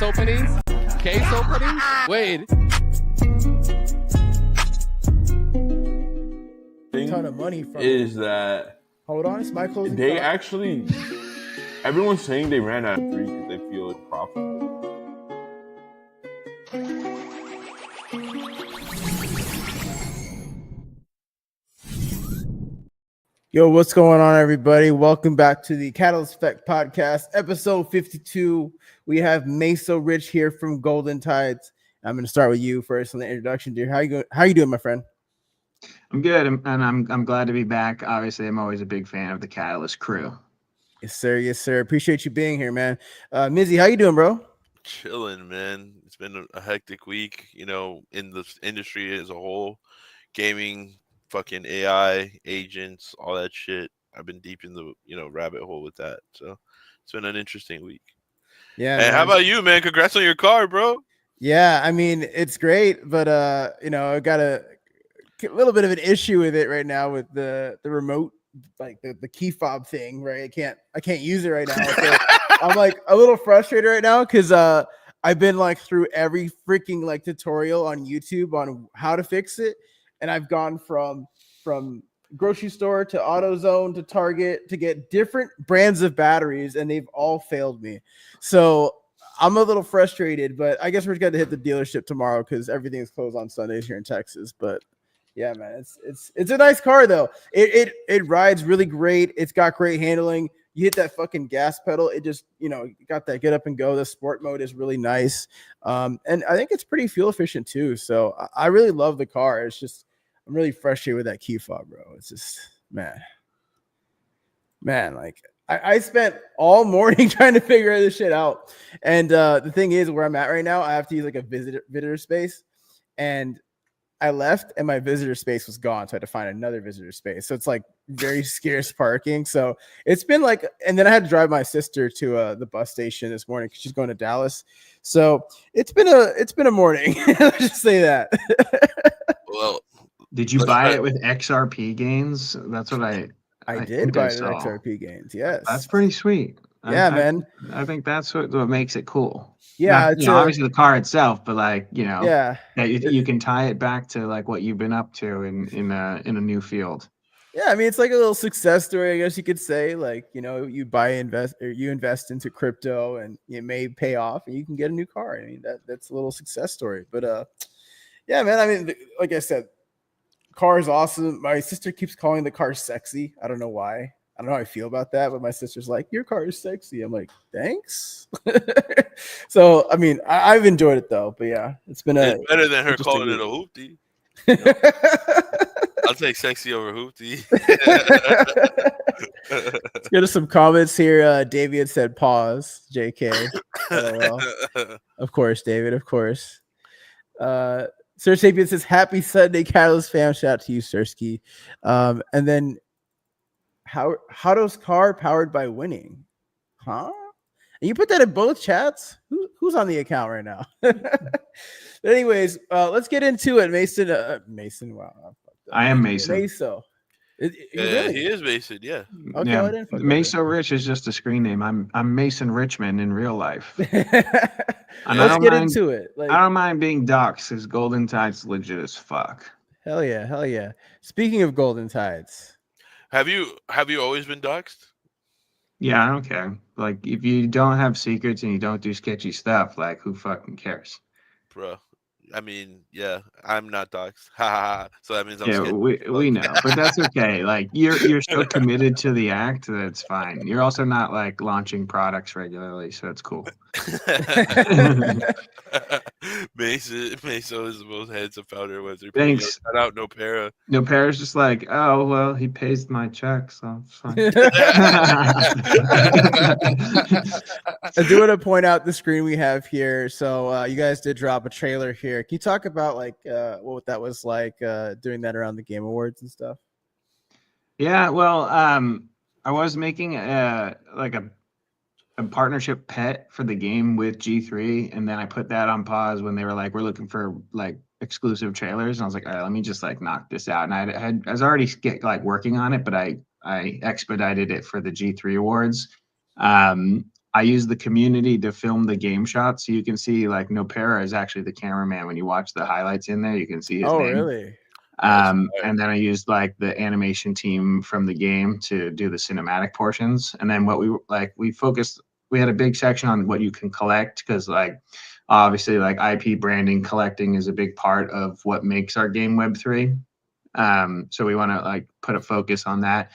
openings? Case openings? Wait. A ton of money from is that hold on, it's my closing they thought. actually everyone's saying they ran out of 3 because they feel it's profitable. Yo, what's going on, everybody? Welcome back to the Catalyst Effect Podcast, episode 52. We have MasoRich here from Golden Tides. I'm going to start with you first on the introduction, dear. How you doing, my friend? I'm good, and I'm glad to be back. Obviously, I'm always a big fan of the Catalyst crew. Yes, sir. Yes, sir. Appreciate you being here, man. Mizzy, how you doing, bro? Chilling, man. It's been a hectic week, in the industry as a whole. Gaming, fucking AI, agents, all that shit. I've been deep in the, rabbit hole with that. So it's been an interesting week. Yeah. And how about you, man? Congrats on your car, bro. Yeah, I mean, it's great, but I got a little bit of an issue with it right now with the remote, like the key fob thing, right? I can't use it right now. So I'm like a little frustrated right now because I've been like through every freaking like tutorial on YouTube on how to fix it, and I've gone from grocery store to AutoZone to Target to get different brands of batteries, and they've all failed me. So I'm a little frustrated, but I guess we're going to hit the dealership tomorrow because everything's closed on Sundays here in Texas. But yeah, man, it's a nice car though. It rides really great. It's got great handling. You hit that fucking gas pedal, it just you got that get up and go. The sport mode is really nice, and I think it's pretty fuel efficient too. So I really love the car. It's just I'm really frustrated with that key fob, bro. It's just man, like. I spent all morning trying to figure this shit out. And the thing is, where I'm at right now, I have to use like a visitor space. And I left and my visitor space was gone. So I had to find another visitor space. So it's like very scarce parking. So it's been like, and then I had to drive my sister to the bus station this morning because she's going to Dallas. So it's been a morning. Let's just say that. Well, did you buy it with XRP gains? That's what I did buy it with XRP gains. Yes, that's pretty sweet. Yeah, man. I think that's what makes it cool. Yeah, Not, obviously the car itself, but like yeah, that you can tie it back to like what you've been up to in a new field. Yeah, I mean it's like a little success story, I guess you could say. Like you invest into crypto, and it may pay off, and you can get a new car. I mean that's a little success story. But yeah, man. I mean, like I said. Car is awesome. My sister keeps calling the car sexy. I don't know why. I don't know how I feel about that, but my sister's like, your car is sexy. I'm like, thanks. So, I mean, I've enjoyed it thoh, but yeah, it's better than her calling it a hoopty. I'll take sexy over hoopty. Let's go to some comments here. David said pause. JK. Of course, David. Of course. Sir Sapien says, happy Sunday, Catalyst fam. Shout out to you, Sirski. And then Howdo's car powered by winning. Huh? And you put that in both chats? Who's on the account right now? But anyways, let's get into it. Mason, wow. I am Mason. Maso. Really? He is Mason, yeah. Okay, yeah. I didn't MasoRich is just a screen name. I'm Mason Richmond in real life. Let's get into it. I don't mind being doxxed because Golden Tide's legit as fuck. Hell yeah. Speaking of Golden Tides. Have you always been doxxed? Yeah, I don't care. Like, if you don't have secrets and you don't do sketchy stuff, like, who fucking cares? Bro. I mean, yeah, I'm not doxxed. So that means I'm scared. we know, but that's okay. Like you're so committed to the act that it's fine. You're also not like launching products regularly, so it's cool. Meso is the most handsome founder of Web3. Thanks. Shout out No Para. No Para's just like, oh well, he pays my check, so it's fine. I do want to point out the screen we have here. So you guys did drop a trailer here. Can you talk about like what that was like doing that around the Game Awards and stuff? Yeah, well, I was making a partnership pet for the game with G3, and then I put that on pause when they were like, we're looking for like exclusive trailers, and I was like, all right, let me just like knock this out. And I was already working on it, but I expedited it for the G3 awards. I use the community to film the game shots, so you can see like Nopera is actually the cameraman. When you watch the highlights in there, you can see his Oh, name. really? And then I used like the animation team from the game to do the cinematic portions. And then what we had a big section on what you can collect, because like obviously like IP branding, collecting is a big part of what makes our game Web3. So we want to like put a focus on that.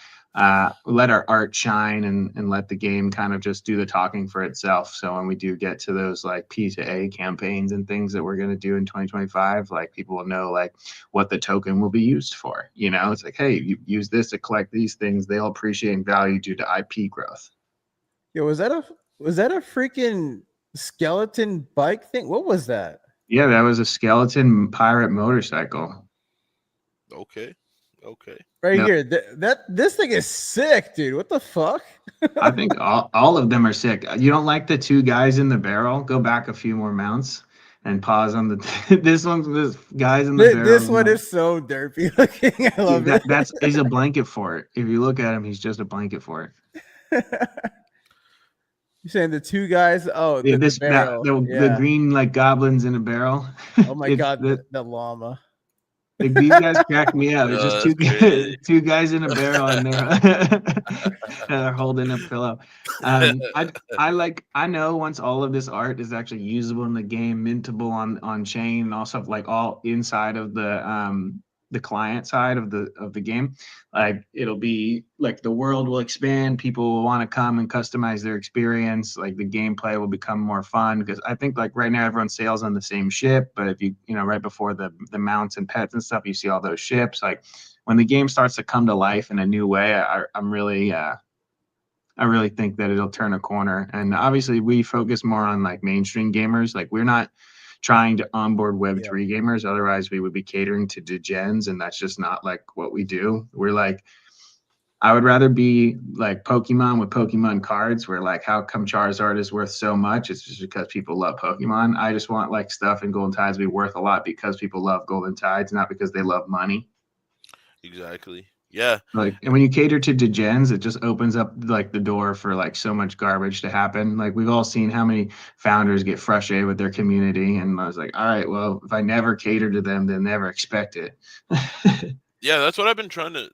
Let our art shine and let the game kind of just do the talking for itself. So when we do get to those like P to A campaigns and things that we're going to do in 2025, like people will know like what the token will be used for. You know, it's like, hey, you use this to collect these things. They'll appreciate value due to IP growth. Yo, was that a freaking skeleton bike thing? What was that? Yeah, that was a skeleton pirate motorcycle. Okay. Right No. here. This thing is sick, dude. What the fuck? I think all of them are sick. You don't like the two guys in the barrel? Go back a few more mounts and pause on the this guys in the barrel. This one is so derpy looking. I love it. That's he's a blanket for it. If you look at him, he's just a blanket for it. You're saying the two guys? Oh, Yeah, the barrel. the green like goblins in a barrel. Oh my god, the llama. Like these guys crack me up. It's just two guys in a barrel and they're holding a pillow. I know once all of this art is actually usable in the game, mintable on chain, and also like all inside of the client side of the game, like it'll be like the world will expand, people will want to come and customize their experience, like the gameplay will become more fun, because I think like right now everyone sails on the same ship, but if you know right before the mounts and pets and stuff, you see all those ships. Like when the game starts to come to life in a new way, I really think that it'll turn a corner. And obviously we focus more on like mainstream gamers. Like we're not trying to onboard Web3 gamers. Otherwise we would be catering to degens, and that's just not like what we do. We're like, I would rather be like Pokemon with Pokemon cards, where like, how come Charizard is worth so much? It's just because people love Pokemon. I just want like stuff in Golden Tides to be worth a lot because people love Golden Tides, not because they love money. Exactly. Yeah. Like, and when you cater to degens, it just opens up like the door for like so much garbage to happen. Like we've all seen how many founders get frustrated with their community, and I was like, all right, well, if I never cater to them, they'll never expect it. Yeah, that's what I've been trying to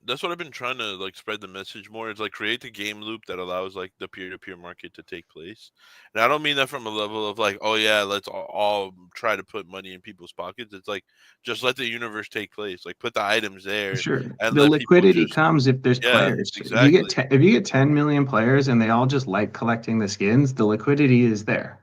like spread the message more. Is like create the game loop that allows like the peer-to-peer market to take place. And I don't mean that from a level of like, oh yeah, let's all try to put money in people's pockets. It's like just let the universe take place. Like put the items there. Sure. And The liquidity comes if there's players. Exactly. If you get 10 million players and they all just like collecting the skins, the liquidity is there.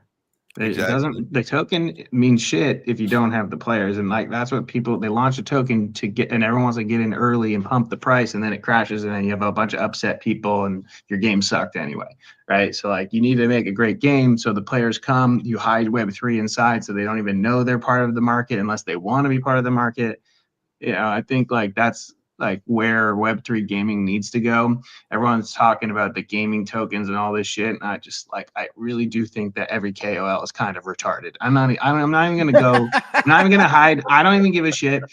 It doesn't, the token means shit if you don't have the players. And like, that's what they launch a token to get, and everyone wants to get in early and pump the price, and then it crashes, and then you have a bunch of upset people and your game sucked anyway. Right. So like, you need to make a great game. So the players come, you hide Web3 inside, so they don't even know they're part of the market unless they want to be part of the market. You know, I think like that's like where Web3 gaming needs to go. Everyone's talking about the gaming tokens and all this shit. And I really do think that every KOL is kind of retarded. I'm not even going to go, I'm not even going to hide. I don't even give a shit.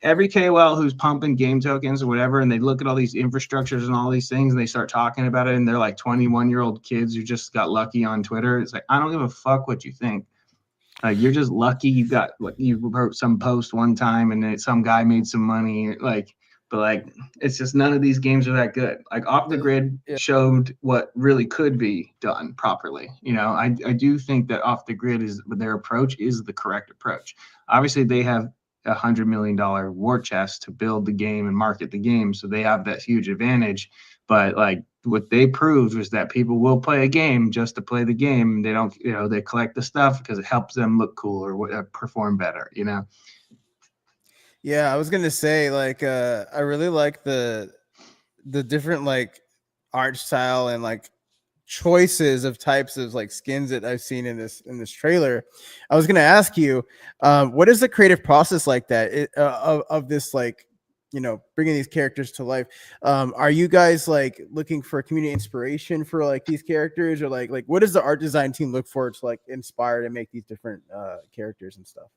Every KOL who's pumping game tokens or whatever, and they look at all these infrastructures and all these things, and they start talking about it, and they're like 21-year-old kids who just got lucky on Twitter. It's like, I don't give a fuck what you think. Like, you're just lucky you wrote some post one time and then some guy made some money. Like, but like, it's just none of these games are that good. Like Off the Grid showed what really could be done properly. You know, I do think that Off the Grid their approach is the correct approach. Obviously, they have $100 million war chest to build the game and market the game, so they have that huge advantage. But like, what they proved was that people will play a game just to play the game. They don't, they collect the stuff because it helps them look cool or perform better, Yeah, I was gonna say, like, I really like the different like art style and like choices of types of like skins that I've seen in this trailer. I was gonna ask you, what is the creative process like that of this, like, bringing these characters to life? Are you guys like looking for community inspiration for like these characters, or like what does the art design team look for to like inspire to make these different characters and stuff?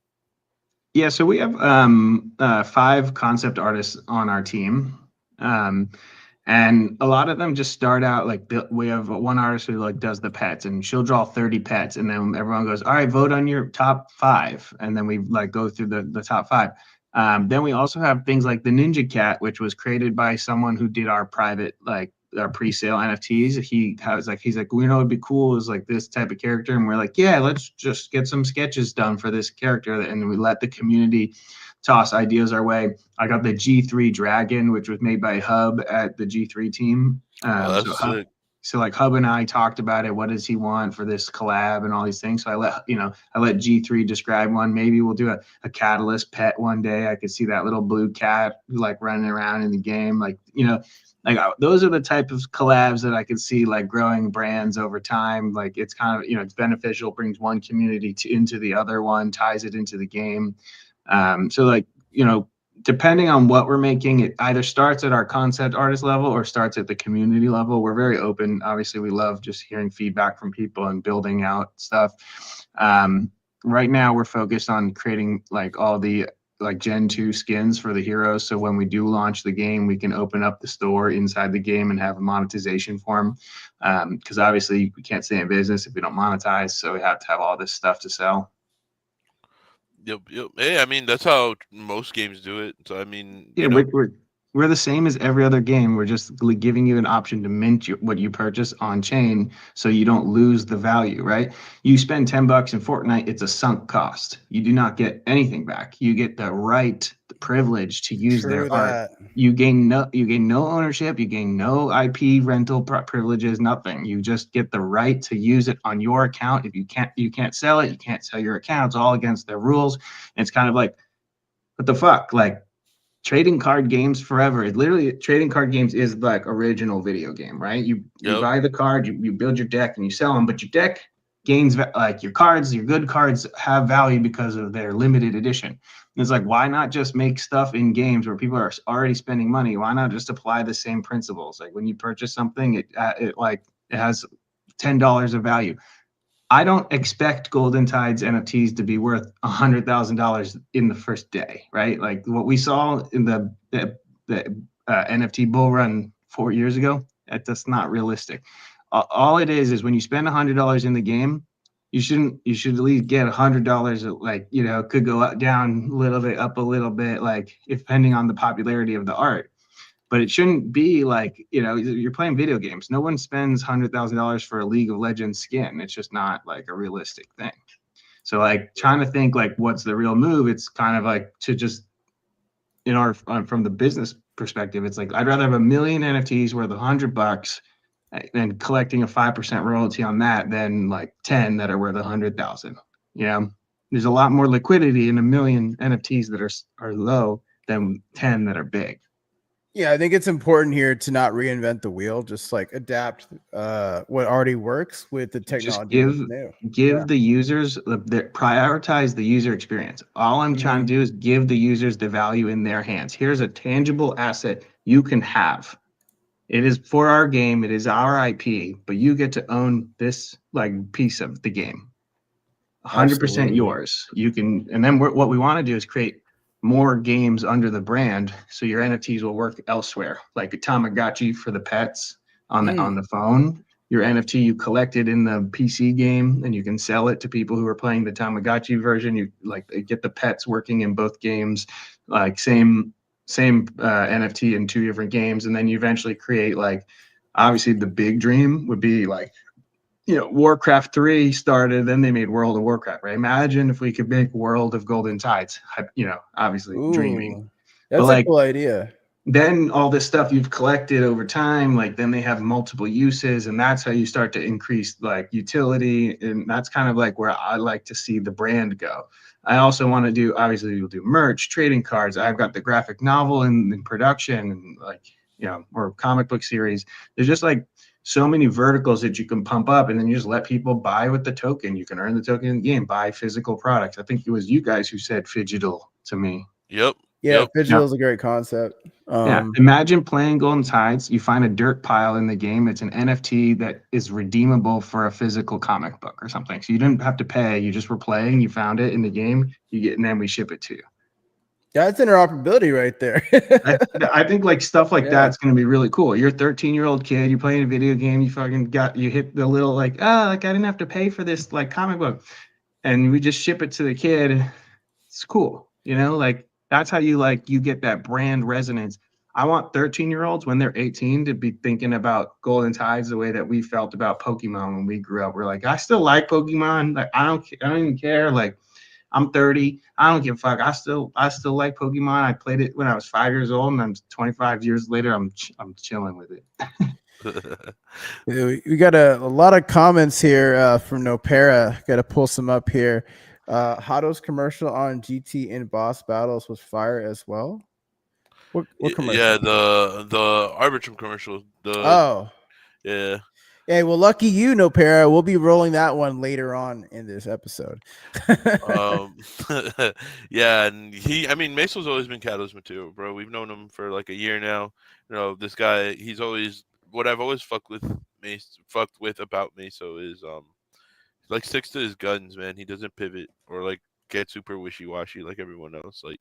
Yeah, so we have 5 concept artists on our team, and And a lot of them just start out like we have one artist who like does the pets, and she'll draw 30 pets, and then everyone goes, all right, vote on your top 5, and then we like go through the top 5. Then we also have things like the Ninja Cat, which was created by someone who did our private like our pre-sale NFTs. He's like, you know, it'd be cool is like this type of character, and we're like, yeah, let's just get some sketches done for this character, and we let the community toss ideas our way. I got the G3 Dragon, which was made by Hub at the G3 team. That's sick. So like Hub and I talked about it. What does he want for this collab and all these things? So I let G3 describe one. Maybe we'll do a Catalyst pet one day. I could see that little blue cat like running around in the game. Like, you know, like those are the type of collabs that I could see like growing brands over time. Like it's kind of, you know, it's beneficial, brings one community into the other one, ties it into the game. So like, you know, depending on what we're making, it either starts at our concept artist level or starts at the community level. We're very open. Obviously, we love just hearing feedback from people and building out stuff. Right now, we're focused on creating like all the like Gen 2 skins for the heroes. So when we do launch the game, we can open up the store inside the game and have a monetization form. Because obviously, we can't stay in business if we don't monetize. So we have to have all this stuff to sell. Yep. Hey, I mean, that's how most games do it. So I mean, yeah, we're the same as every other game. We're just giving you an option to mint what you purchase on chain, so you don't lose the value. Right? You spend $10 in Fortnite, it's a sunk cost. You do not get anything back. You get the right, the privilege to use their art. You gain no ownership. You gain no IP rental privileges. Nothing. You just get the right to use it on your account. If you can't sell it. You can't sell your account. It's all against their rules. And it's kind of like, what the fuck? Like, trading card games forever. It literally, trading card games is like original video game, right? You buy the card, you build your deck, and you sell them, but your deck gains like your good cards have value because of their limited edition. And it's like, why not just make stuff in games where people are already spending money? Why not just apply the same principles? Like when you purchase something, it has $10 of value. I don't expect Golden Tide's NFTs to be worth $100,000 in the first day, right? Like what we saw in the NFT bull run 4 years ago, that's not realistic. All it is when you spend $100 in the game, you should at least get $100. Like, you know, it could go up, down a little bit, up a little bit, like depending on the popularity of the art. But it shouldn't be like, you know, you're playing video games. No one spends $100,000 for a League of Legends skin. It's just not like a realistic thing. So like trying to think like what's the real move, it's kind of like to just, from the business perspective, it's like I'd rather have 1 million NFTs worth $100 and collecting a 5% royalty on that than like 10 that are worth 100,000. You know, there's a lot more liquidity in 1 million NFTs that are low than 10 that are big. Yeah, I think it's important here to not reinvent the wheel, just like adapt what already works with the technology. Just give the users prioritize the user experience. All I'm trying to do is give the users the value in their hands. Here's a tangible asset you can have. It is for our game, it is our IP, but you get to own this like piece of the game. 100% yours. You can, and then what we want to do is create more games under the brand, so your NFTs will work elsewhere, like a Tamagotchi for the pets on the phone. Your NFT you collected in the PC game, and you can sell it to people who are playing the Tamagotchi version. You like get the pets working in both games, like same NFT in 2 different games, and then you eventually create like, obviously the big dream would be like, you know, Warcraft 3 started, then they made World of Warcraft, right? Imagine if we could make World of Golden Tides, you know, obviously dreaming. That's a cool idea. Then all this stuff you've collected over time, like then they have multiple uses, and that's how you start to increase like utility. And that's kind of like where I like to see the brand go. I also want to do, obviously we'll do merch, trading cards. I've got the graphic novel in production, and like, you know, or comic book series. There's just like so many verticals that you can pump up, and then you just let people buy with the token. You can earn the token in the game, buy physical products. I think it was you guys who said Phygital to me. Yep. Yeah, Phygital is a great concept. Imagine playing Golden Tides. You find a dirt pile in the game. It's an NFT that is redeemable for a physical comic book or something. So you didn't have to pay. You just were playing. You found it in the game. You get, and then we ship it to you. That's interoperability right there. I think like stuff like Yeah. that's going to be really cool. You're a 13-year-old kid, you're playing a video game, you hit the little like, like I didn't have to pay for this like comic book, and we just ship it to the kid. It's cool, like that's how you get that brand resonance. I want 13-year-olds when they're 18 to be thinking about Golden Tides the way that we felt about Pokemon when we grew up. We're like, I still like Pokemon. Like I don't even care. Like I'm 30. I don't give a fuck. I still like Pokemon. I played it when I was 5 years old, and I'm 25 years later. I'm chilling with it. We got a lot of comments here from Nopera. Got to pull some up here. Hado's commercial on GT in boss battles was fire as well. What commercial? Yeah, the Arbitrum commercial. Yeah. Hey, well, lucky you, Nopera. We'll be rolling that one later on in this episode. Yeah, and Meso's always been Kato's material, bro. We've known him for like a year now. This guy, he's always what I've always fucked with about Meso is like sticks to his guns, man. He doesn't pivot or like get super wishy-washy like everyone else. Like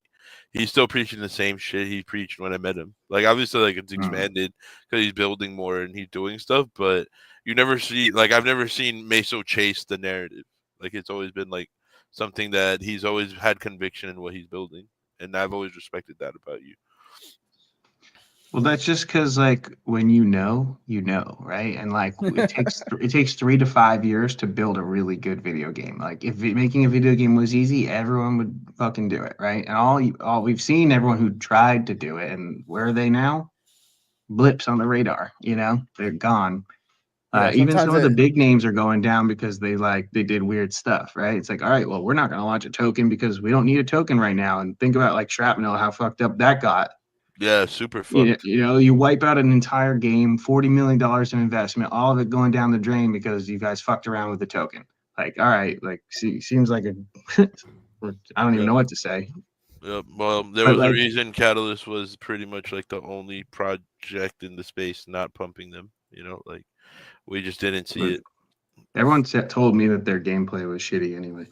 he's still preaching the same shit he preached when I met him. Like obviously like it's expanded because he's building more and he's doing stuff, but you never see I've never seen Meso chase the narrative. Like it's always been like something that he's always had conviction in what he's building, and I've always respected that about you. Well, that's just because like when you know, right? And like it takes 3 to 5 years to build a really good video game. Like if making a video game was easy, everyone would fucking do it, right? And all we've seen, everyone who tried to do it, and where are they now? Blips on the radar, they're gone. Even some of the big names are going down because they did weird stuff, right? It's like, all right, well, we're not going to launch a token because we don't need a token right now. And think about like Shrapnel, how fucked up that got. Yeah, super fucked. You wipe out an entire game, $40 million in investment, all of it going down the drain because you guys fucked around with the token. Like, all right, like seems like I don't even know what to say. Yeah, well, there was a reason Catalyst was pretty much like the only project in the space not pumping them. Like we just didn't see it. Everyone told me that their gameplay was shitty anyway.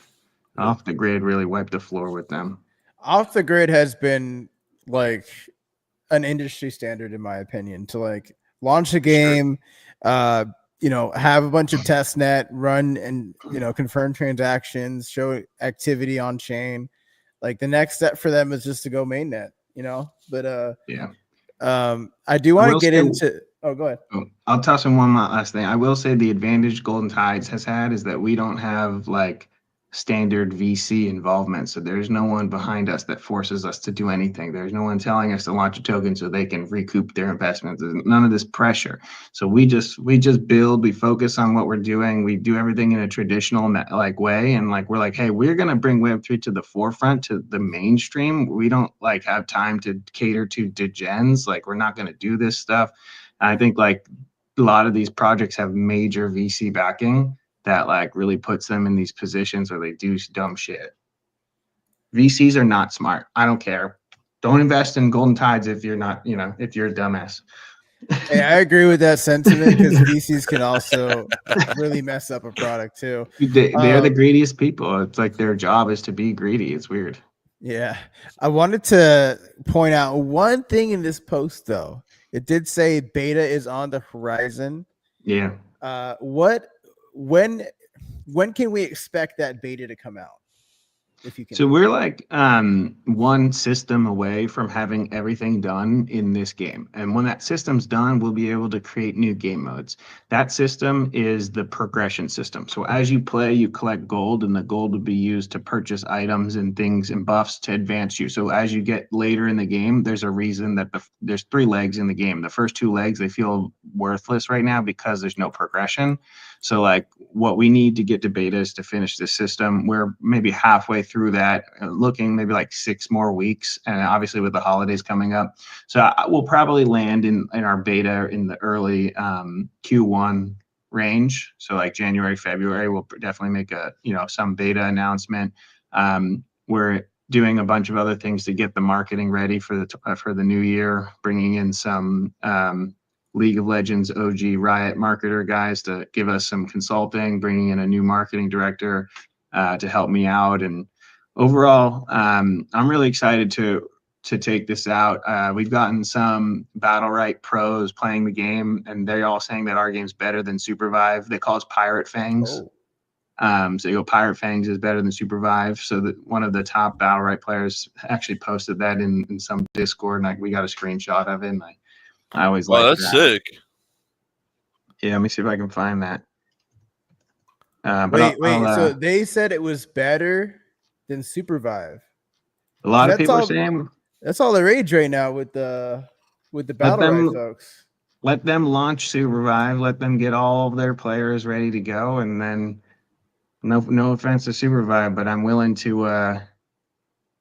Yeah. Off the Grid really wiped the floor with them. Off the Grid has been like an industry standard, in my opinion, to like launch a game, have a bunch of test net, run and confirm transactions, show activity on chain. Like the next step for them is just to go mainnet, But I do want to get into. Oh, go ahead. I'll toss in one last thing. I will say the advantage Golden Tides has had is that we don't have like standard VC involvement. So there's no one behind us that forces us to do anything. There's no one telling us to launch a token so they can recoup their investments. There's none of this pressure. So we just build, we focus on what we're doing. We do everything in a traditional way. And we're like, hey, we're going to bring Web3 to the forefront, to the mainstream. We don't have time to cater to degens. We're not going to do this stuff. And I think a lot of these projects have major VC backing that really puts them in these positions where they do dumb shit. VCs are not smart. I don't care. Don't invest in Golden Tides if you're not, if you're a dumbass. Hey, I agree with that sentiment because VCs can also really mess up a product too. They're the greediest people. It's like their job is to be greedy. It's weird. Yeah. I wanted to point out one thing in this post though. It did say beta is on the horizon. Yeah. When can we expect that beta to come out? If you can. So we're one system away from having everything done in this game. And when that system's done, we'll be able to create new game modes. That system is the progression system. So as you play, you collect gold, and the gold will be used to purchase items and things and buffs to advance you. So as you get later in the game, there's a reason that there's 3 legs in the game. The first 2 legs, they feel worthless right now because there's no progression. So what we need to get to beta is to finish this system. We're maybe halfway through that, looking maybe 6 more weeks, and obviously with the holidays coming up. So we'll probably land in our beta in the early Q1 range. So January, February, we'll definitely make some beta announcement. We're doing a bunch of other things to get the marketing ready for the new year, bringing in some League of Legends OG Riot marketer guys to give us some consulting, bringing in a new marketing director to help me out. And overall, I'm really excited to to take this out. We've gotten some BattleRight pros playing the game, and they're all saying that our game's better than Supervive. They call us Pirate Fangs. So you go, Pirate Fangs is better than Supervive. So that one of the top BattleRight players actually posted that in some Discord, and we got a screenshot of it. And I always like that's that. sick. Yeah, let me see if I can find that. Wait. So they said it was better than Supervive. A lot of people are saying that's all the rage right now with the BattleRight folks. Let them launch Supervive. Let them get all of their players ready to go, and then no offense to Supervive, but I'm willing to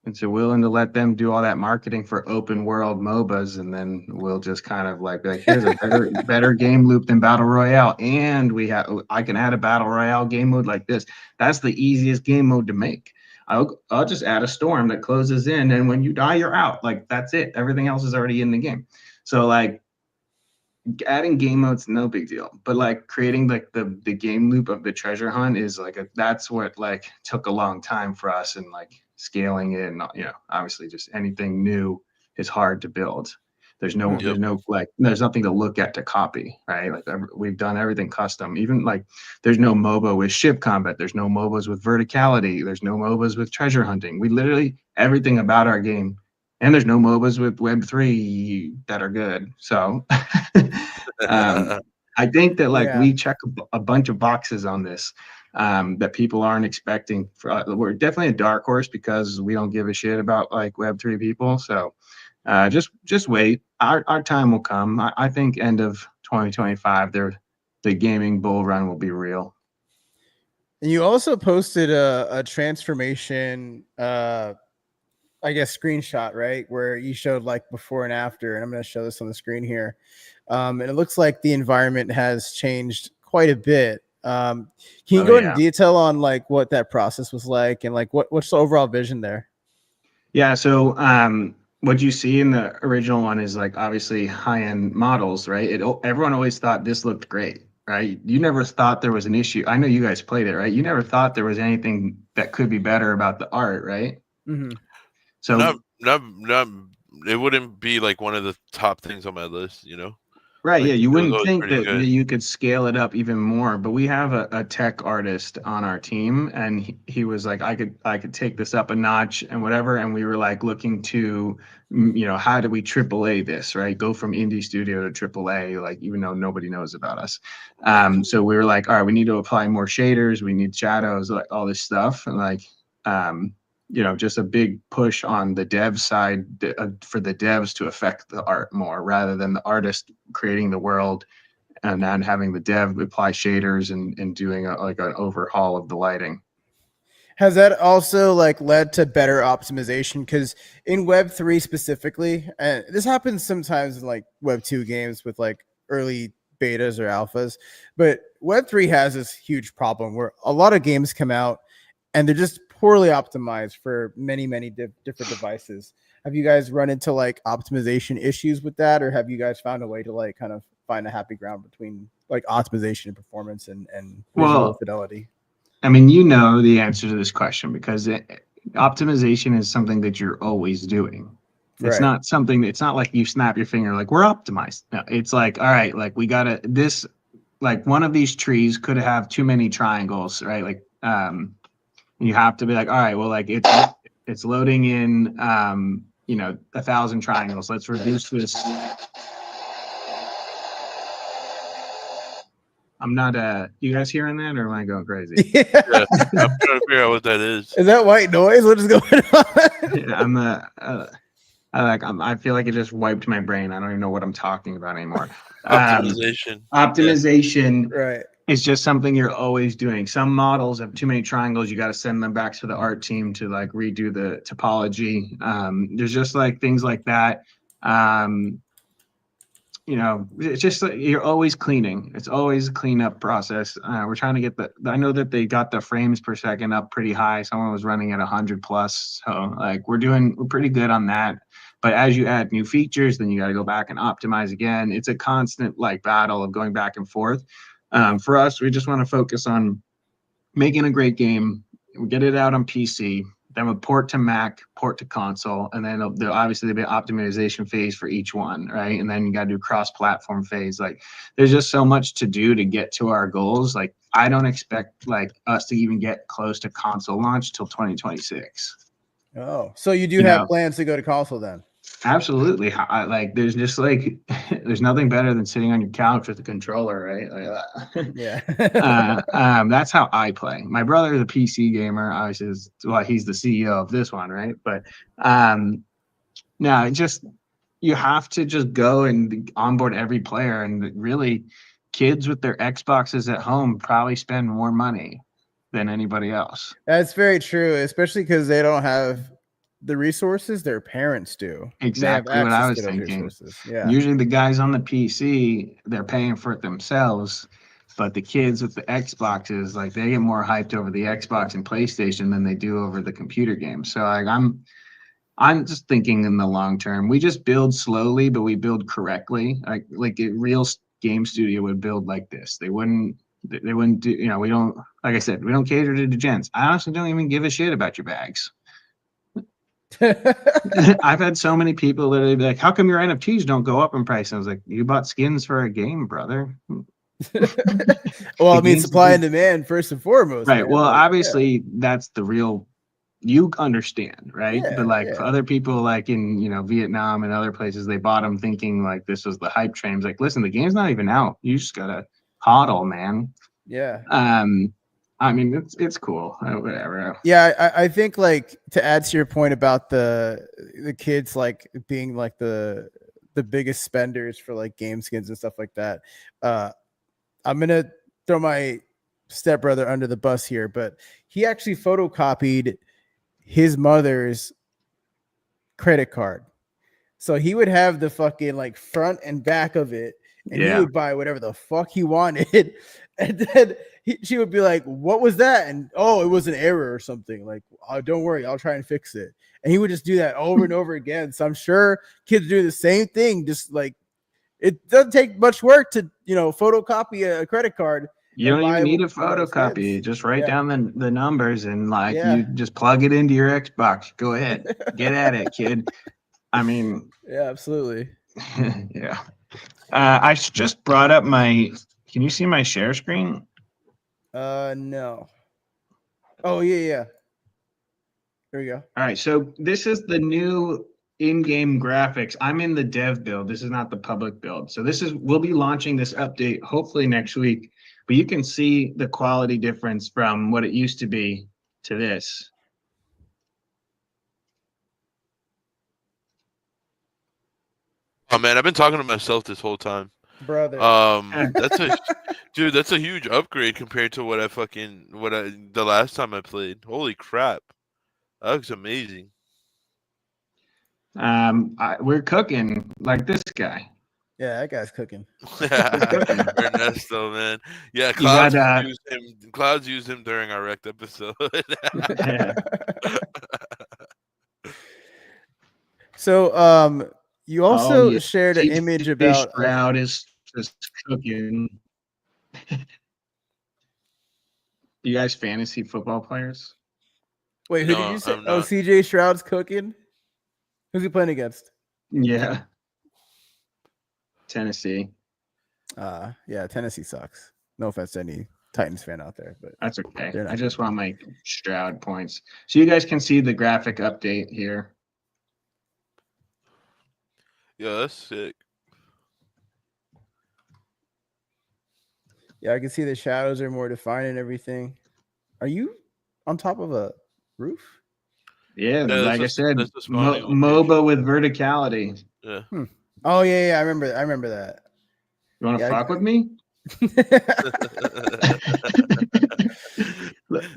let them do all that marketing for open world MOBAs, and then we'll just kind of like here's a better game loop than Battle Royale, and I can add a Battle Royale game mode like this. That's the easiest game mode to make. I'll just add a storm that closes in, and when you die, you're out. Like, that's it. Everything else is already in the game. So like adding game mode's no big deal, but like creating like the game loop of the treasure hunt is that's what like took a long time for us, and like scaling it, and obviously just anything new is hard to build. There's nothing to look at to copy, right? Like we've done everything custom. Even like there's no MOBA with ship combat. There's no MOBAs with verticality. There's no MOBAs with treasure hunting. We literally everything about our game, and there's no MOBAs with Web3 that are good. So I think that we check a bunch of boxes on this that people aren't expecting. We're definitely a dark horse because we don't give a shit about like Web3 people. So just wait. Our time will come. I think end of 2025, the gaming bull run will be real. And you also posted a transformation, I guess, screenshot, right? Where you showed like before and after, and I'm going to show this on the screen here. And it looks like the environment has changed quite a bit. Can you go into detail on like what that process was like, and like what's the overall vision there? Yeah. So what you see in the original one is like obviously high-end models, right? Everyone always thought this looked great, right? You never thought there was an issue. I know you guys played it, right? You never thought there was anything that could be better about the art, right? Mm-hmm. So it wouldn't be like one of the top things on my list, Right, like, yeah, you wouldn't think that good. you could scale it up even more, but we have a tech artist on our team, and he was like, I could take this up a notch and whatever, and we were like looking to, how do we AAA this, right? Go from indie studio to AAA, like even though nobody knows about us. So we were like, all right, we need to apply more shaders, we need shadows, like all this stuff, and like, just a big push on the dev side for the devs to affect the art more rather than the artist creating the world and then having the dev apply shaders and doing an overhaul of the lighting. Has that also like led to better optimization? Because in Web3 specifically, and this happens sometimes in like Web2 games with like early betas or alphas, but Web3 has this huge problem where a lot of games come out and they're just poorly optimized for many different devices. Have you guys run into like optimization issues with that, or have you guys found a way to like kind of find a happy ground between like optimization and performance and visual fidelity? I mean, the answer to this question because optimization is something that you're always doing. It's not something. It's not like you snap your finger like we're optimized. No, it's like, all right, like we gotta like one of these trees could have too many triangles, right? Like you have to be like, all right, well, like it's loading in 1,000 triangles. Let's reduce this. I'm not you guys hearing that, or am I going crazy? Yeah. I'm trying to figure out what that is. Is that white noise? What is going on? Yeah, I feel like it just wiped my brain. I don't even know what I'm talking about anymore. Optimization. Optimization. Yeah. Right. It's just something you're always doing. Some models have too many triangles. You got to send them back to the art team to like redo the topology. There's just like things like that. It's just like you're always cleaning. It's always a cleanup process. We're trying to get I know that they got the frames per second up pretty high. Someone was running at 100 plus. So like we're pretty good on that. But as you add new features, then you got to go back and optimize again. It's a constant like battle of going back and forth. For us, we just want to focus on making a great game, get it out on PC, then a port to Mac, port to console, and then there'll obviously be an optimization phase for each one, right? And then you got to do cross-platform phase. Like, there's just so much to do to get to our goals. Like, I don't expect like us to even get close to console launch till 2026. Oh, so you do have plans to go to console then? Absolutely. There's just like, there's nothing better than sitting on your couch with a controller, right? Yeah. That's how I play. My brother is a PC gamer. Obviously, he's the CEO of this one, right? But no, you have to just go and onboard every player. And really, kids with their Xboxes at home probably spend more money than anybody else. That's very true, especially because they don't have the resources their parents do. Exactly what I was thinking. Yeah. Usually the guys on the PC, they're paying for it themselves, but the kids with the Xboxes, like, they get more hyped over the Xbox and PlayStation than they do over the computer games. So like, I'm just thinking in the long term. We just build slowly, but we build correctly. Like a real game studio would build like this. They wouldn't do, we don't, like I said, we don't cater to the gents. I honestly don't even give a shit about your bags. I've had so many people literally be like, how come your NFTs don't go up in price? I was like, you bought skins for a game, brother. Well, I mean, supply and demand first and foremost. Right. Man. Well, obviously that's the real, you understand, right? But like for other people, like in, Vietnam and other places, they bought them thinking like this was the hype train. It's like, listen, the game's not even out. You just gotta hodl, man. Yeah. I mean, it's cool. Whatever. Yeah, I think, like, to add to your point about the kids like being like the biggest spenders for like game skins and stuff like that. I'm gonna throw my stepbrother under the bus here, but he actually photocopied his mother's credit card, so he would have the fucking like front and back of it, and he would buy whatever the fuck he wanted, and then she would be like, what was that? And it was an error or something. Like, oh, don't worry, I'll try and fix it. And he would just do that over and over again. So I'm sure kids do the same thing. Just like, it doesn't take much work to, photocopy a credit card. You don't even need a photocopy. Just write down the numbers and you just plug it into your Xbox. Go ahead. Get at it, kid. I mean. Yeah, absolutely. Yeah. I just brought up can you see my share screen? No. Oh, yeah. There we go. All right, so this is the new in-game graphics. I'm in the dev build. This is not the public build. So we'll be launching this update hopefully next week, but you can see the quality difference from what it used to be to this. Oh man, I've been talking to myself this whole time. Brother. That's a huge upgrade compared to the last time I played. Holy crap. That looks amazing. We're cooking like this guy. Yeah, that guy's cooking. Ernesto, man. Yeah, Clouds used him during our Wrecked episode. So you also shared an image about Shroud is just cooking. You guys fantasy football players? Wait, who did you say? CJ Stroud's cooking? Who's he playing against? Yeah. Tennessee. Yeah, Tennessee sucks. No offense to any Titans fan out there, but that's okay. I just want my Stroud points. So you guys can see the graphic update here. Yeah, that's sick. Yeah, I can see the shadows are more defined and everything. Are you on top of a roof? Yeah, like I said, MOBA with verticality. Yeah. Oh yeah, I remember that. You want to fuck with me?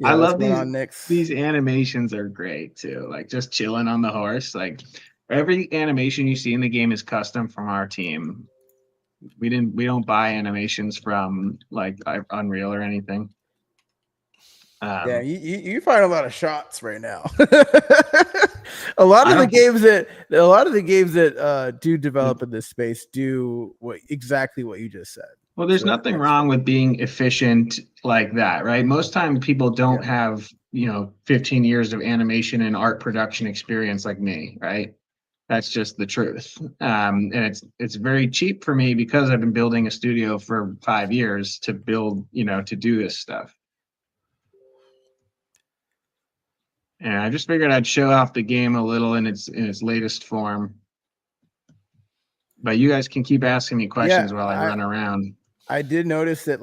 I love these animations are great too. Like just chilling on the horse. Like every animation you see in the game is custom from our team. We don't buy animations from like Unreal or anything. Yeah, you find a lot of shots right now. a lot of the games that do develop in this space do exactly what you just said. Well, there's So nothing that's wrong with being efficient like that, right? Most time people don't Yeah. have, 15 years of animation and art production experience like me, right? That's just the truth. And it's very cheap for me because I've been building a studio for 5 years to build, to do this stuff. And I just figured I'd show off the game a little in its latest form. But you guys can keep asking me questions while I run around. I did notice that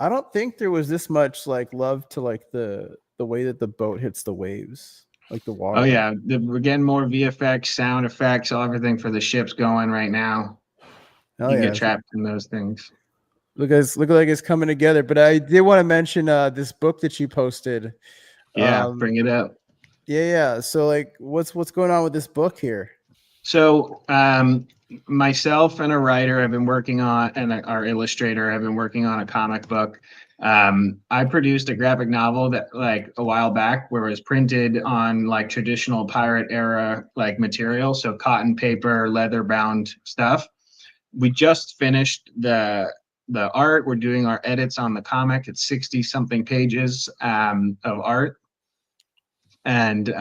I don't think there was this much like love to like the way that the boat hits the waves, like the water. Oh yeah, we're getting more VFX, sound effects, everything for the ships going right now. Oh, You yeah. get trapped in those things. Look like it's coming together. But I did want to mention this book that you posted. Yeah, bring it up. Yeah. So like, what's going on with this book here? So myself and a writer have been working on, and our illustrator have been working on a comic book. I produced a graphic novel that like a while back where it was printed on like traditional pirate era like material, so cotton paper, leather bound stuff. We just finished the art. We're doing our edits on the comic. It's 60 something pages of art, and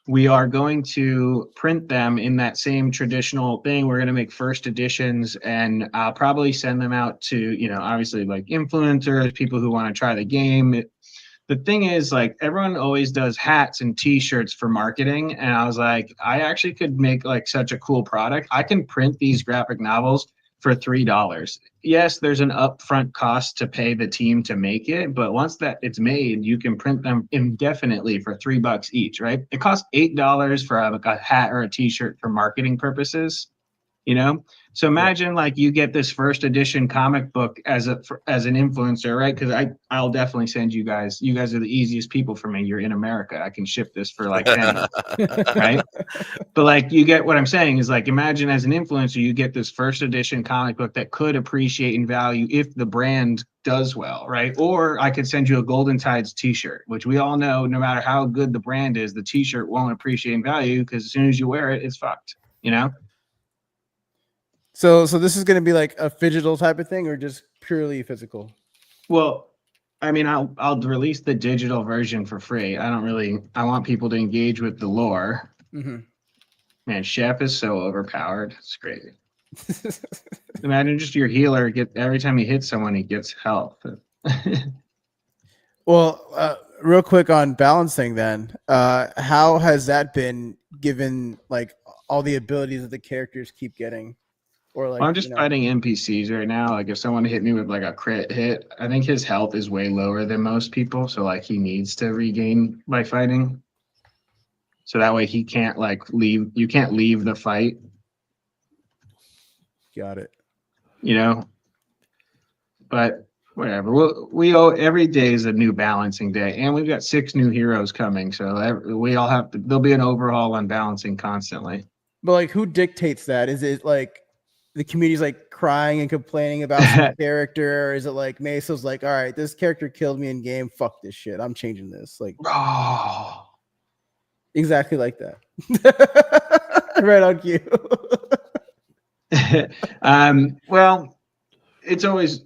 we are going to print them in that same traditional thing. We're going to make first editions, and I'll probably send them out to, obviously like influencers, people who want to try the game. The thing is, like, everyone always does hats and t-shirts for marketing. And I was like, I actually could make like such a cool product. I can print these graphic novels for $3. Yes, there's an upfront cost to pay the team to make it, but once that it's made, you can print them indefinitely for $3 each, right? It costs $8 for a hat or a t-shirt for marketing purposes, So imagine like you get this first edition comic book as an influencer, right? Because I'll definitely send you guys. You guys are the easiest people for me. You're in America. I can ship this for like pennies, right? But like you get what I'm saying is like imagine as an influencer you get this first edition comic book that could appreciate in value if the brand does well, right? Or I could send you a Golden Tides t-shirt, which we all know no matter how good the brand is, the t-shirt won't appreciate in value because as soon as you wear it, it's fucked, So this is going to be like a digital type of thing, or just purely physical? Well, I mean, I'll release the digital version for free. I want people to engage with the lore. Mm-hmm. Man, Chef is so overpowered. It's crazy. Imagine just your healer every time he hits someone, he gets health. Well, real quick on balancing then, how has that been given like all the abilities that the characters keep getting? Or like, I'm just fighting NPCs right now. Like if someone hit me with like a crit hit, I think his health is way lower than most people. So like he needs to regain by fighting. So that way he can't like leave. You can't leave the fight. Got it. But whatever. Every day is a new balancing day, and we've got 6 new heroes coming. So we all have to. There'll be an overhaul on balancing constantly. But like, who dictates that? Is it like the community's like crying and complaining about some character, or is it like Meso's like, all right, this character killed me in game, fuck this shit, I'm changing this? Like, exactly like that. Right on cue. Well, it's always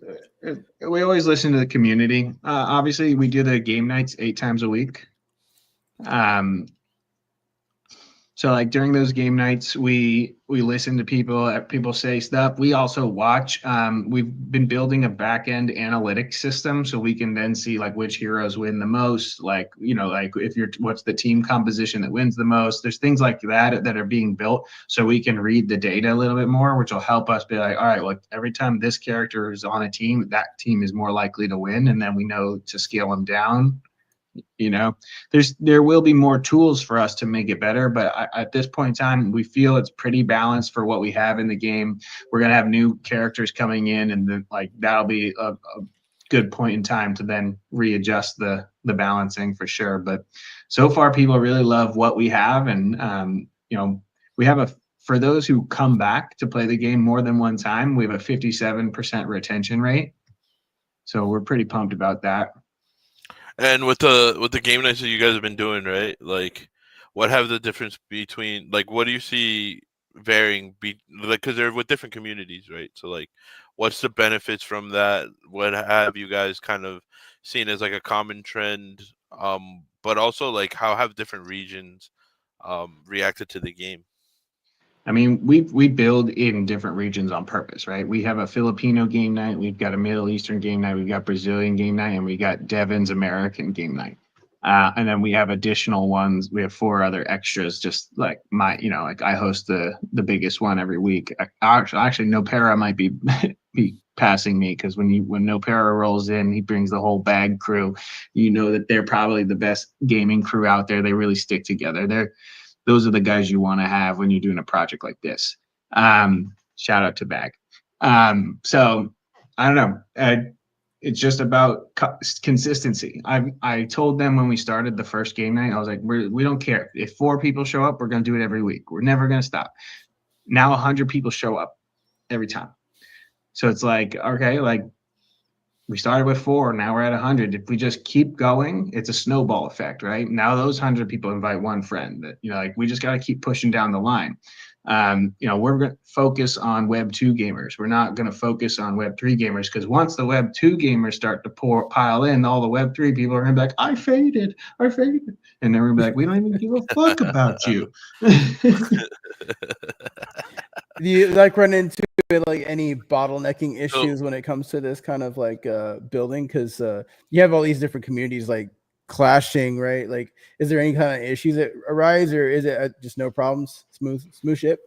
we always listen to the community. Obviously we do the game nights 8 times a week. So like during those game nights, we listen to people say stuff. We also watch. We've been building a back end analytics system so we can then see like which heroes win the most. Like like what's the team composition that wins the most. There's things like that are being built so we can read the data a little bit more, which will help us be like, all right, well, every time this character is on a team, that team is more likely to win, and then we know to scale them down. There will be more tools for us to make it better, but at this point in time we feel it's pretty balanced for what we have in the game. We're going to have new characters coming in, and then like that'll be a good point in time to then readjust the balancing for sure. But so far people really love what we have, and we have for those who come back to play the game more than one time, we have a 57% retention rate, so we're pretty pumped about that. And with the game nights that you guys have been doing, right? Like, what have the difference between like what do you see varying because they're with different communities, right? So like, what's the benefits from that? What have you guys kind of seen as like a common trend? But also like, how have different regions reacted to the game? I mean, we build in different regions on purpose, right? We have a Filipino game night, we've got a Middle Eastern game night, we've got Brazilian game night, and we got Devon's American game night. And then we have additional ones. We have 4 other extras, just like like I host the biggest one every week. Actually, No Para might be be passing me, because when No Para rolls in, he brings the whole bag crew. You know that they're probably the best gaming crew out there. They really stick together. Those are the guys you want to have when you're doing a project like this. Shout out to Bag. So I don't know. It's just about consistency. I told them when we started the first game night, I was like, we don't care if 4 people show up. We're gonna do it every week. We're never gonna stop. Now 100 people show up every time. So it's like, okay, like we started with 4, now we're at 100. If we just keep going, it's a snowball effect, right? Now those 100 people invite one friend. That like we just got to keep pushing down the line. We're going to focus on Web 2 gamers. We're not going to focus on Web 3 gamers, because once the Web 2 gamers start to pile in, all the Web 3 people are going to be like, I faded, and then we're going to be like, we don't even give a fuck about you. Do you like run into like any bottlenecking issues when it comes to this kind of like building? Because you have all these different communities like clashing, right? Like, is there any kind of issues that arise, or is it just no problems, smooth ship?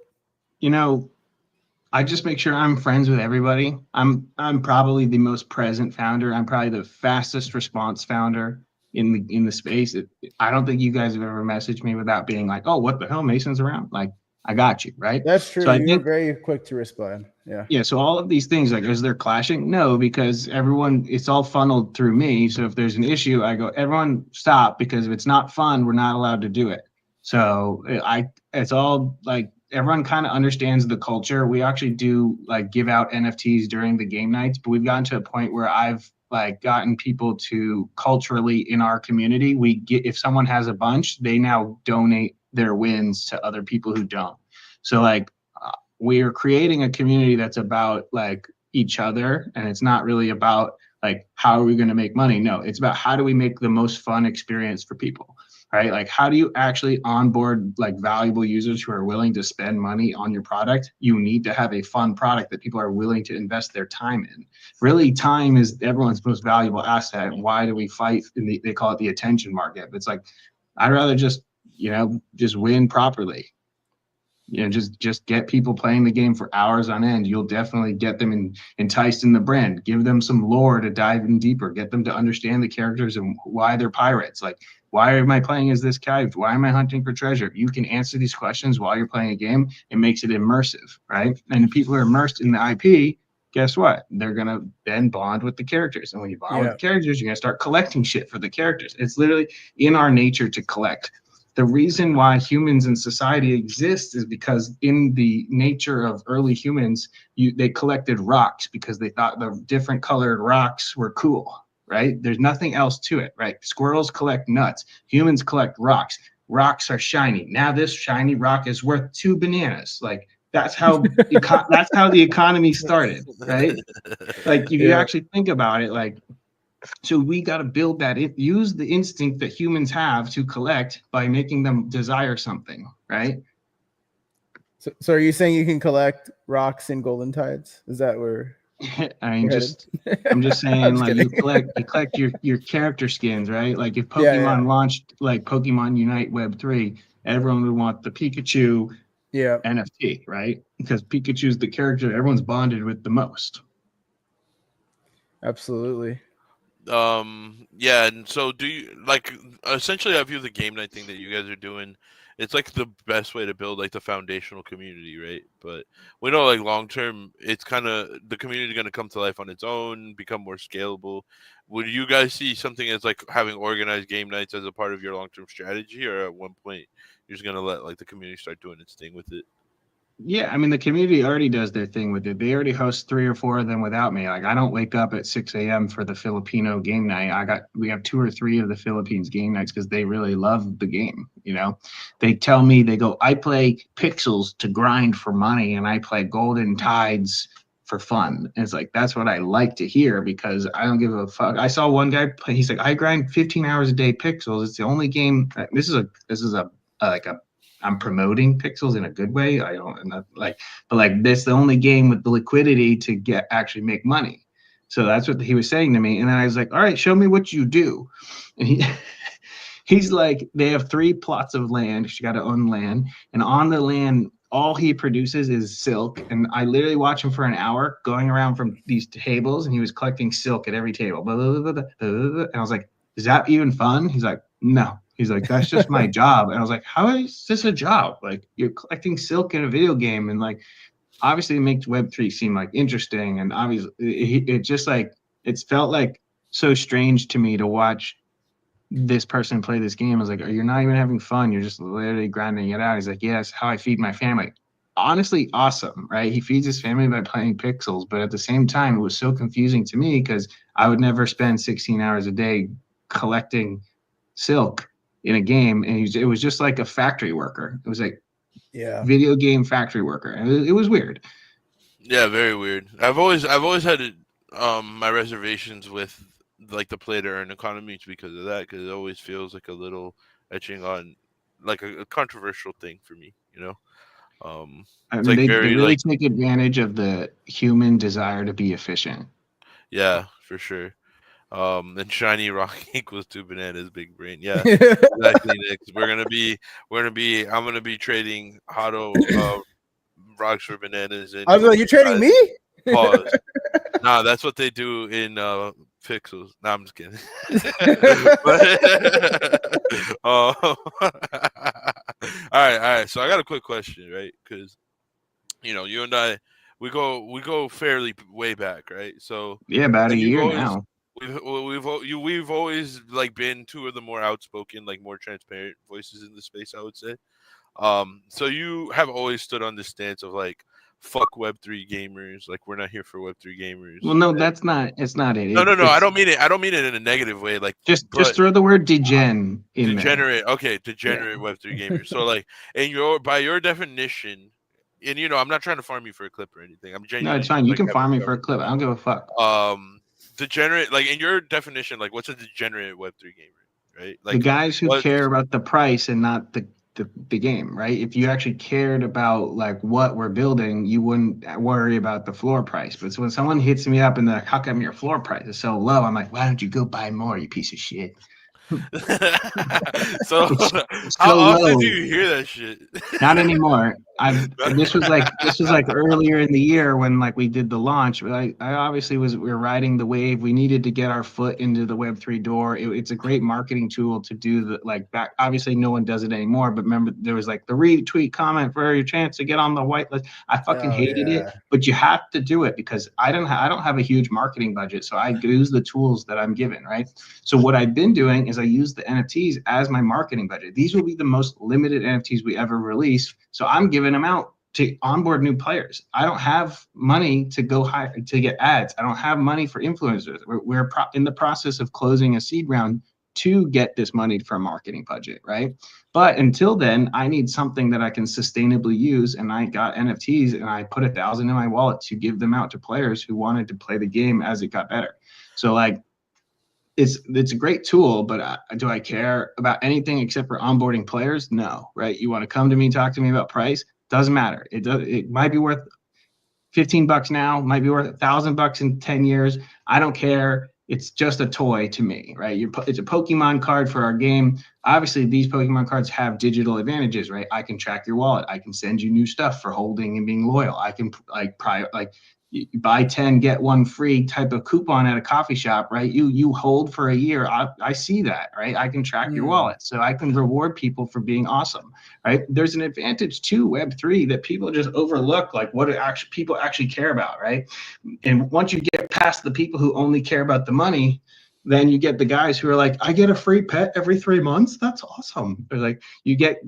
I just make sure I'm friends with everybody. I'm probably the most present founder. I'm probably the fastest response founder in the space. I don't think you guys have ever messaged me without being like, "Oh, what the hell? Mason's around." Like, I got you, right? That's true. So I You're think, very quick to respond. Yeah. yeah. So all of these things, like, is there clashing? No, because it's all funneled through me. So if there's an issue, I go, everyone stop, because if it's not fun, we're not allowed to do it. So it's all like, everyone kind of understands the culture. We actually do like give out NFTs during the game nights, but we've gotten to a point where I've like gotten people to culturally in our community. If someone has a bunch, they now donate their wins to other people who don't. So like, we are creating a community that's about like each other, and it's not really about like how are we going to make money. No, it's about how do we make the most fun experience for people, right? Like, how do you actually onboard like valuable users who are willing to spend money on your product? You need to have a fun product that people are willing to invest their time in. Really, time is everyone's most valuable asset. Why do we fight they call it the attention market? But it's like, I'd rather just win properly. Just get people playing the game for hours on end. You'll definitely get them enticed in the brand. Give them some lore to dive in deeper. Get them to understand the characters and why they're pirates. Like, why am I playing as this guy? Why am I hunting for treasure? You can answer these questions while you're playing a game. It makes it immersive, right? And if people are immersed in the IP, guess what? They're going to then bond with the characters. And when you bond with the characters, you're going to start collecting shit for the characters. It's literally in our nature to collect. The reason why humans in society exist is because in the nature of early humans, they collected rocks because they thought the different colored rocks were cool, right? There's nothing else to it, right? Squirrels collect nuts. Humans collect rocks. Rocks are shiny. Now this shiny rock is worth 2 bananas. Like, that's how the economy started, right? Like, if you actually think about it, like, so we got to build that, use the instinct that humans have to collect by making them desire something, right? So are you saying you can collect rocks in Golden Tides? Is that where? I mean, I'm just saying, like, you collect your character skins, right? Like, if Pokemon launched like Pokemon Unite Web 3, everyone would want the Pikachu NFT, right? Because Pikachu's the character everyone's bonded with the most. Absolutely. And so do you like, essentially I view the game night thing that you guys are doing, it's like the best way to build like the foundational community, right? But we know like long term it's kind of the community going to come to life on its own, become more scalable. Would you guys see something as like having organized game nights as a part of your long term strategy, or at one point you're just going to let like the community start doing its thing with it? Yeah, I mean the community already does their thing with it. They already host 3 or 4 of them without me. Like I don't wake up at 6 a.m. for the Filipino game night. We have 2 or 3 of the Philippines game nights because they really love the game. You know, they tell me they go, I play pixels to grind for money, and I play Golden Tides for fun. And it's like that's what I like to hear because I don't give a fuck. I saw one guy play. He's like, I grind 15 hours a day pixels. It's the only game. This is a like a I'm promoting pixels in a good way. I don't not like, but like this, the only game with the liquidity to get actually make money. So that's what he was saying to me. And then I was like, all right, show me what you do. And he's like, they have 3 plots of land. You got to own land. And on the land, all he produces is silk. And I literally watch him for an hour going around from these tables and he was collecting silk at every table. And I was like, is that even fun? He's like, no. He's like, that's just my job. And I was like, how is this a job? Like you're collecting silk in a video game. And like, obviously it makes Web3 seem like interesting. And obviously it just like, it's felt like so strange to me to watch this person play this game. I was like, you're not even having fun. You're just literally grinding it out. He's like, yeah, it's how I feed my family. Honestly, awesome, right? He feeds his family by playing pixels. But at the same time, it was so confusing to me because I would never spend 16 hours a day collecting silk in a game, and it was just like a factory worker. It was like video game factory worker, and it was weird. Yeah, very weird. I've always had my reservations with like the play to earn economy because of that, because it always feels like a little etching on like a controversial thing for me, you know. I mean, like they very really like take advantage of the human desire to be efficient. yeah, for sure. And shiny rock equals 2 bananas, big brain. Yeah, exactly. Nick. I'm gonna be trading Hado rocks for bananas. And I was like, you're trading me? Pause. Nah, that's what they do in pixels. Nah, I'm just kidding. All right. So I got a quick question, right? Because you and I, we go fairly way back, right? So yeah, about a you've year always, now. We've always like been 2 of the more outspoken, like more transparent voices in the space, I would say. So you have always stood on the stance of like, fuck Web3 gamers. Like we're not here for Web3 gamers. Well, no, it's not it. No. I don't mean it in a negative way. Like Just throw the word degen in degenerate. There. Okay, degenerate Web3 gamers. So like, by your definition, and I'm not trying to farm you for a clip or anything. I'm genuinely. No, it's fine. You can farm me for a clip. I don't give a fuck. Degenerate, like in your definition, like what's a degenerate Web3 gamer, right? Like the guys who care about the price and not the game, right? If you actually cared about like what we're building, you wouldn't worry about the floor price. But so when someone hits me up and they're like, how come your floor price is so low? I'm like, why don't you go buy more, you piece of shit? So how often do you hear that shit? Not anymore. This was like earlier in the year when like we did the launch. I obviously we're riding the wave. We needed to get our foot into the Web3 door. It's a great marketing tool to do the like back. Obviously, no one does it anymore. But remember, there was like the retweet comment for your chance to get on the whitelist. I fucking hated it, but you have to do it because I don't have a huge marketing budget, so I use the tools that I'm given, right? So what I've been doing is I use the NFTs as my marketing budget. These will be the most limited NFTs we ever release. So I'm giving them out to onboard new players. I don't have money to go hire to get ads. I don't have money for influencers. We're in the process of closing a seed round to get this money for a marketing budget, right? But until then, I need something that I can sustainably use. And I got NFTs and I put 1,000 in my wallet to give them out to players who wanted to play the game as it got better. So like, it's a great tool, but do I care about anything except for onboarding players? No, right? You want to come to me, talk to me about price? Doesn't matter. It might be worth $15 now, might be worth $1,000 in 10 years. I don't care. It's just a toy to me, right? It's a Pokemon card for our game. Obviously, these Pokemon cards have digital advantages, right? I can track your wallet. I can send you new stuff for holding and being loyal. I can you buy 10 get 1 free type of coupon at a coffee shop, right? You hold for a year. I see that, right? I can track your wallet, so I can reward people for being awesome, right? There's an advantage to Web3 that people just overlook, like what people actually care about, right? And once you get past the people who only care about the money, then you get the guys who are like, I get a free pet every 3 months. That's awesome. Or like you get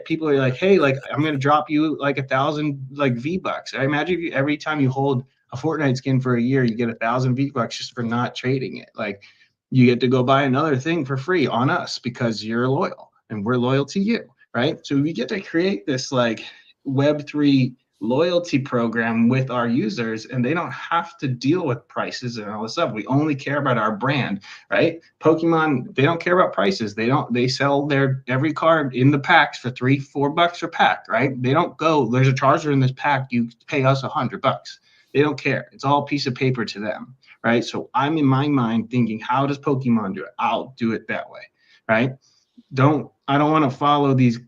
people who are like, hey, like I'm gonna drop you like 1,000 like V-Bucks. I imagine if every time you hold a Fortnite skin for a year, you get 1,000 V-Bucks just for not trading it. Like you get to go buy another thing for free on us because you're loyal and we're loyal to you, right? So we get to create this like Web3 loyalty program with our users, and they don't have to deal with prices and all this stuff. We only care about our brand, right? Pokemon, they don't care about prices. They sell their every card in the packs for $3-4 a pack, right? They don't go, there's a charger in this pack, you pay us $100. They don't care. It's all a piece of paper to them, right? So I'm in my mind thinking, how does Pokemon do it? I'll do it that way, right? I don't want to follow these.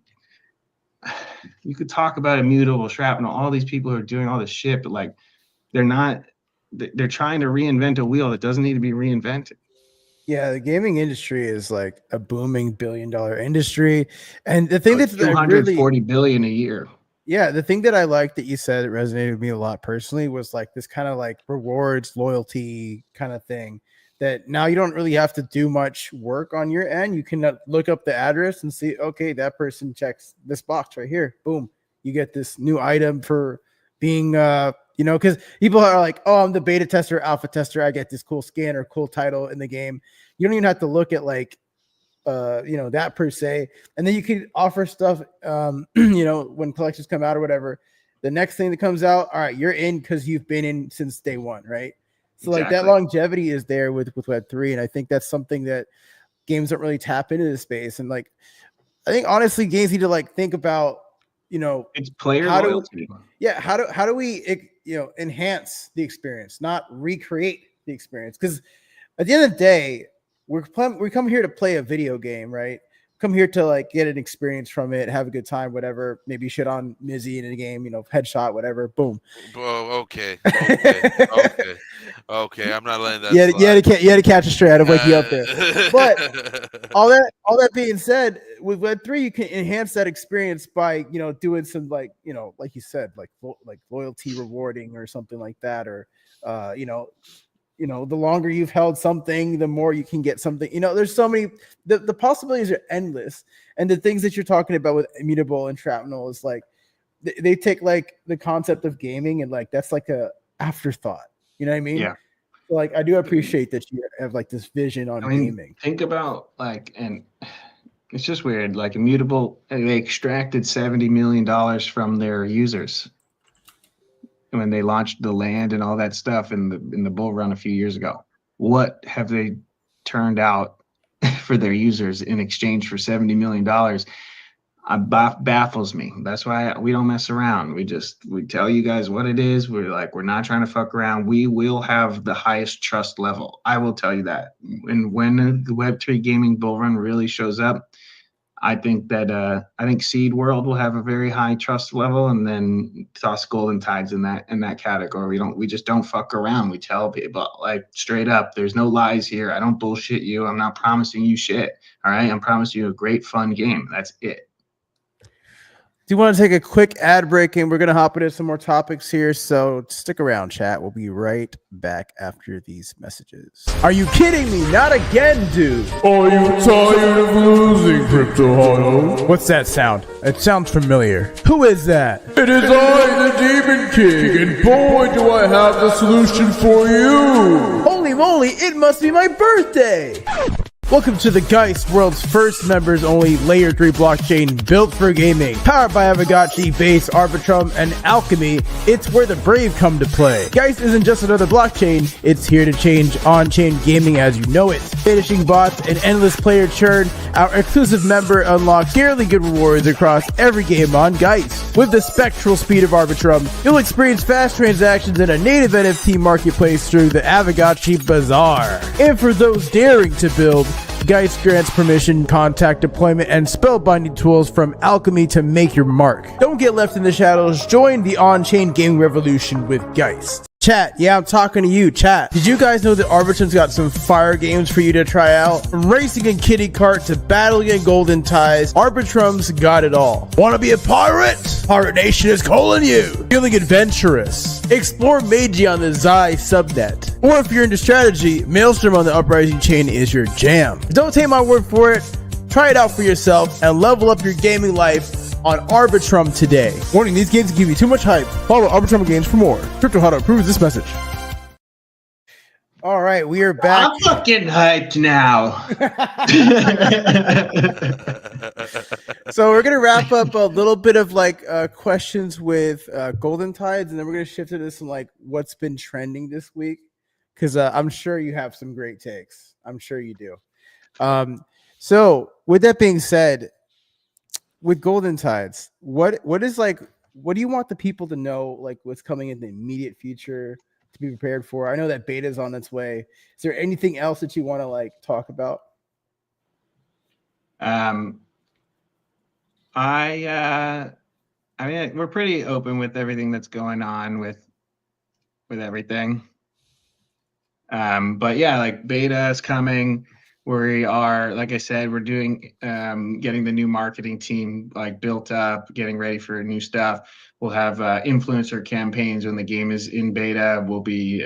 You could talk about immutable shrapnel, all these people who are doing all this shit, but like they're trying to reinvent a wheel that doesn't need to be reinvented. Yeah, the gaming industry is like a booming billion-dollar industry. And the thing like that's 240 billion a year. Yeah, the thing that I like that you said, it resonated with me a lot personally, was like this kind of like rewards, loyalty kind of thing. That now you don't really have to do much work on your end. You can look up the address and see, okay, that person checks this box right here. Boom. You get this new item for being, because people are like, oh, I'm the beta tester, alpha tester. I get this cool skin or cool title in the game. You don't even have to look at like, that per se. And then you could offer stuff, when collections come out or whatever. The next thing that comes out, all right, you're in because you've been in since day one, right? So like that longevity is there with Web3, and I think that's something that games don't really tap into the space. And like, I think honestly, games need to like think about, it's player loyalty. How do we enhance the experience, not recreate the experience? Because at the end of the day, we come here to play a video game, right? Come here to like get an experience from it, have a good time, whatever. Maybe shit on Mizzy in a game, headshot, whatever. Boom. Oh, okay. I'm not letting that. You had to catch a stray. I'd wake you up there. But all that being said, with Web3, you can enhance that experience by doing some like you said, like loyalty rewarding or something like that, or the longer you've held something, the more you can get something. There's so many, the possibilities are endless. And the things that you're talking about with immutable and shrapnel is like, they take like the concept of gaming and like, that's like a afterthought. You know what I mean? Yeah. So like, I do appreciate that you have like this vision on gaming. Think about like, and it's just weird, like immutable, they extracted $70 million from their users when they launched the land and all that stuff in the bull run a few years ago. What have they turned out for their users in exchange for $70 million? Baffles me. That's why we don't mess around. We tell you guys what it is. We're not trying to fuck around. We will have the highest trust level. I will tell you that. And when the Web3 gaming bull run really shows up, I think that Seed World will have a very high trust level, and then toss Golden Tides in that category. We just don't fuck around. We tell people like straight up, there's no lies here. I don't bullshit you. I'm not promising you shit. All right, I'm promising you a great fun game. That's it. Do you want to take a quick ad break, and we're going to hop into some more topics here, so stick around, chat. We'll be right back after these messages. Are you kidding me? Not again, dude. Are you tired of losing, Crypto Hollow? What's that sound? It sounds familiar. Who is that? It is I, the Demon King, and boy, do I have the solution for you. Holy moly, it must be my birthday. Welcome to the Geist, world's first members-only Layer 3 blockchain built for gaming. Powered by Aavegotchi, Base, Arbitrum, and Alchemy, it's where the brave come to play. Geist isn't just another blockchain, it's here to change on-chain gaming as you know it. Finishing bots and endless player churn, our exclusive member unlocks scarily good rewards across every game on Geist. With the spectral speed of Arbitrum, you'll experience fast transactions in a native NFT marketplace through the Aavegotchi Bazaar. And for those daring to build, Geist grants permission, contact deployment, and spellbinding tools from Alchemy to make your mark. Don't get left in the shadows. Join the on-chain gaming revolution with Geist. Chat, yeah, I'm talking to you, chat. Did you guys know that Arbitrum's got some fire games for you to try out? From racing in kitty cart to battling in golden ties, Arbitrum's got it all. Want to be a pirate? Pirate Nation is calling you. Feeling adventurous? Explore Meiji on the Zai subnet. Or if you're into strategy, Maelstrom on the Uprising chain is your jam. Don't take my word for it. Try it out for yourself and level up your gaming life on Arbitrum today. Warning, these games give you too much hype. Follow Arbitrum Games for more. Crypto Huddle approves this message. All right, we are back. I'm fucking hyped now. So we're going to wrap up a little bit of like questions with Golden Tides, and then we're going to shift into some like what's been trending this week, because I'm sure you have some great takes. I'm sure you do. So with that being said, with Golden Tides, what do you want the people to know, like what's coming in the immediate future to be prepared for? I know that beta is on its way. Is there anything else that you want to like talk about? I mean, we're pretty open with everything that's going on with everything. But yeah, like beta is coming. We are, like I said, we're doing getting the new marketing team like built up, getting ready for new stuff. We'll have influencer campaigns when the game is in beta. We'll be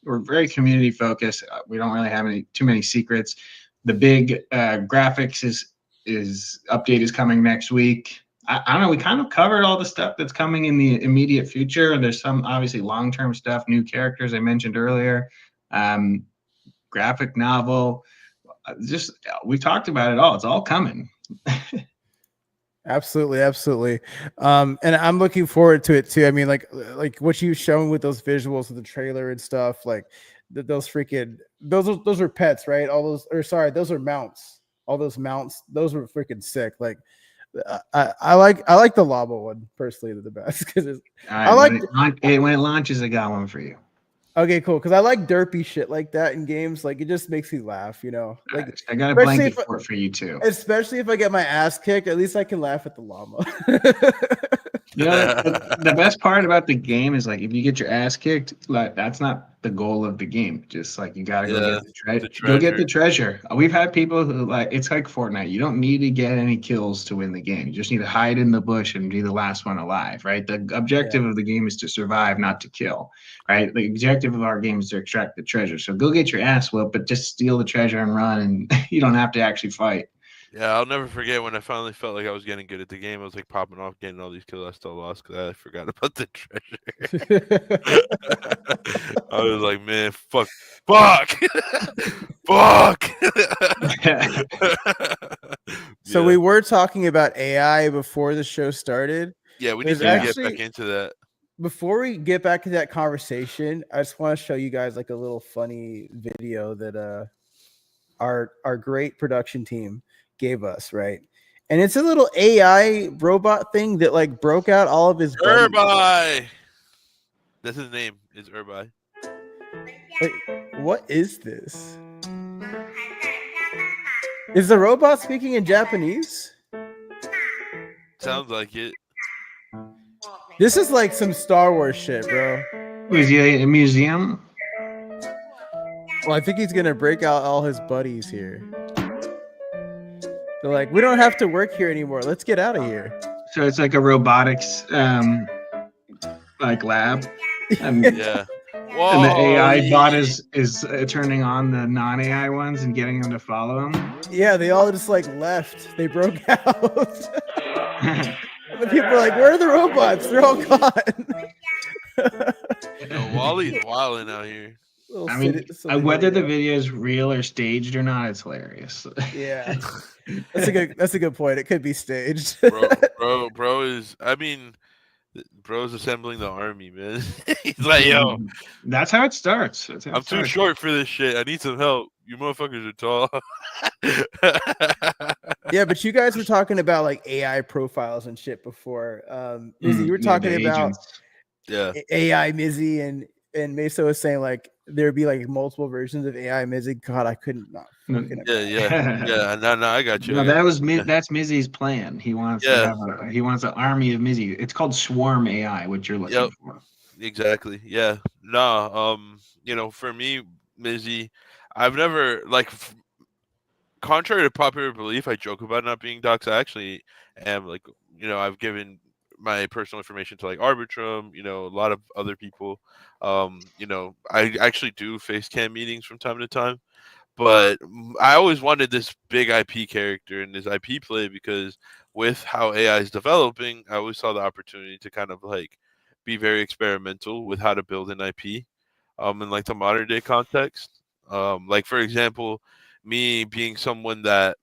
we're very community focused. We don't really have too many secrets. The big graphics is update is coming next week. I don't know. We kind of covered all the stuff that's coming in the immediate future. There's some obviously long-term stuff, new characters I mentioned earlier, graphic novel. Just we talked about it all. It's all coming. Absolutely. And I'm looking forward to it too. I mean, like what you've shown with those visuals of the trailer and stuff, like those are pets, right? Those are mounts. All those mounts, those were freaking sick. Like I like the lava one personally the best because when it launches, I got one for you. Okay, cool. Because I like derpy shit like that in games. Like it just makes me laugh, you know. Like I got a blanket for you too. Especially if I get my ass kicked, at least I can laugh at the llama. You know, the best part about the game is like if you get your ass kicked, like that's not the goal of the game. Just like you gotta go get the treasure. Go get the treasure. We've had people who like it's like Fortnite. You don't need to get any kills to win the game. You just need to hide in the bush and be the last one alive, right? The objective of the game is to survive, not to kill, right? The objective of our game is to extract the treasure. So go get your ass whooped, but just steal the treasure and run, and you don't have to actually fight. Yeah, I'll never forget when I finally felt like I was getting good at the game. I was like popping off, getting all these kills. I still lost because I forgot about the treasure. I was like, man, fuck. So we were talking about AI before the show started. Yeah, we need to get back into that. Before we get back to that conversation, I just want to show you guys like a little funny video that our great production team gave us, right? And it's a little AI robot thing that like broke out all of his Urbai. That's his name, is Urbai. Wait, what is this? Is the robot speaking in Japanese? Sounds like it. This is like some Star Wars shit, bro. Was he at a museum? Well, I think he's gonna break out all his buddies here. They're like, we don't have to work here anymore. Let's get out of here. So it's like a robotics like lab. Yeah. Whoa, and the AI bot is turning on the non-AI ones and getting them to follow him. Yeah, they all just like left. They broke out. The people are like, where are the robots? They're all gone. Wally's wilding out here. I mean, whether the video is real or staged or not, it's hilarious. Yeah, that's a good point. It could be staged. Bro is. I mean, bro's assembling the army, man. He's like, yo, that's how it starts. I'm too short for this shit. I need some help. You motherfuckers are tall. Yeah, but you guys were talking about like AI profiles and shit before. Mizzy, you were talking about AI Mizzy and Meso was saying like there'd be like multiple versions of AI Mizzy. God, I couldn't not. Yeah. No, I got you. No, that's Mizzy's plan. He wants he wants an army of Mizzy. It's called Swarm AI, what you're looking for. Exactly. Yeah. No. For me, Mizzy, I've never contrary to popular belief, I joke about not being doxxed. I actually am I've given my personal information to like Arbitrum, a lot of other people. I actually do face cam meetings from time to time. But I always wanted this big IP character and this IP play because with how AI is developing, I always saw the opportunity to kind of like be very experimental with how to build an IP in like the modern day context. Like for example, me being someone that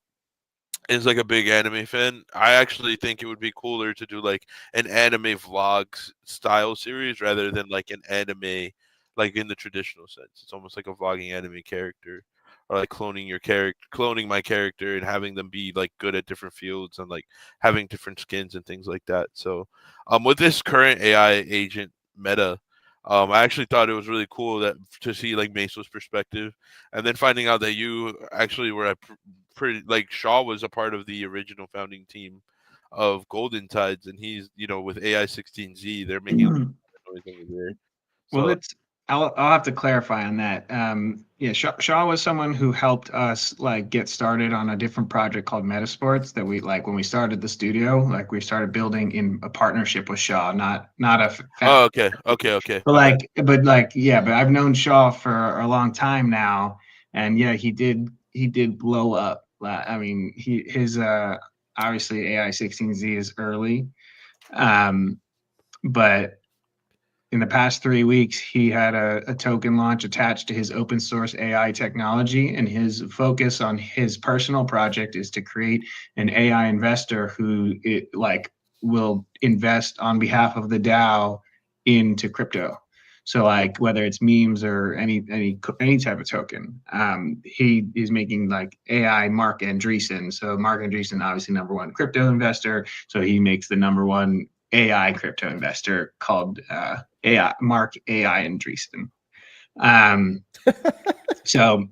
is like a big anime fan, I actually think it would be cooler to do like an anime vlogs style series rather than like an anime like in the traditional sense. It's almost like a vlogging anime character or like cloning my character and having them be like good at different fields and like having different skins and things like that. So with this current AI agent meta, I actually thought it was really cool that to see like Meso's perspective, and then finding out that you actually were pretty like Shaw was a part of the original founding team of Golden Tides, and he's with AI 16Z, they're making a lot of noise over there. Well, So I'll have to clarify on that. Yeah, Shaw was someone who helped us like get started on a different project called Metasports that we like when we started the studio. Like we started building in a partnership with Shaw, not a. oh, okay. But My bad. but I've known Shaw for a long time now, and yeah, he did blow up. I mean, his obviously AI 16Z is early, but in the past 3 weeks, he had a token launch attached to his open source AI technology, and his focus on his personal project is to create an AI investor who will invest on behalf of the DAO into crypto. So like whether it's memes or any type of token, he is making like AI Mark Andreessen. So Mark Andreessen, obviously number one crypto investor. So he makes the number one AI crypto investor called AI Mark AI Andreessen. So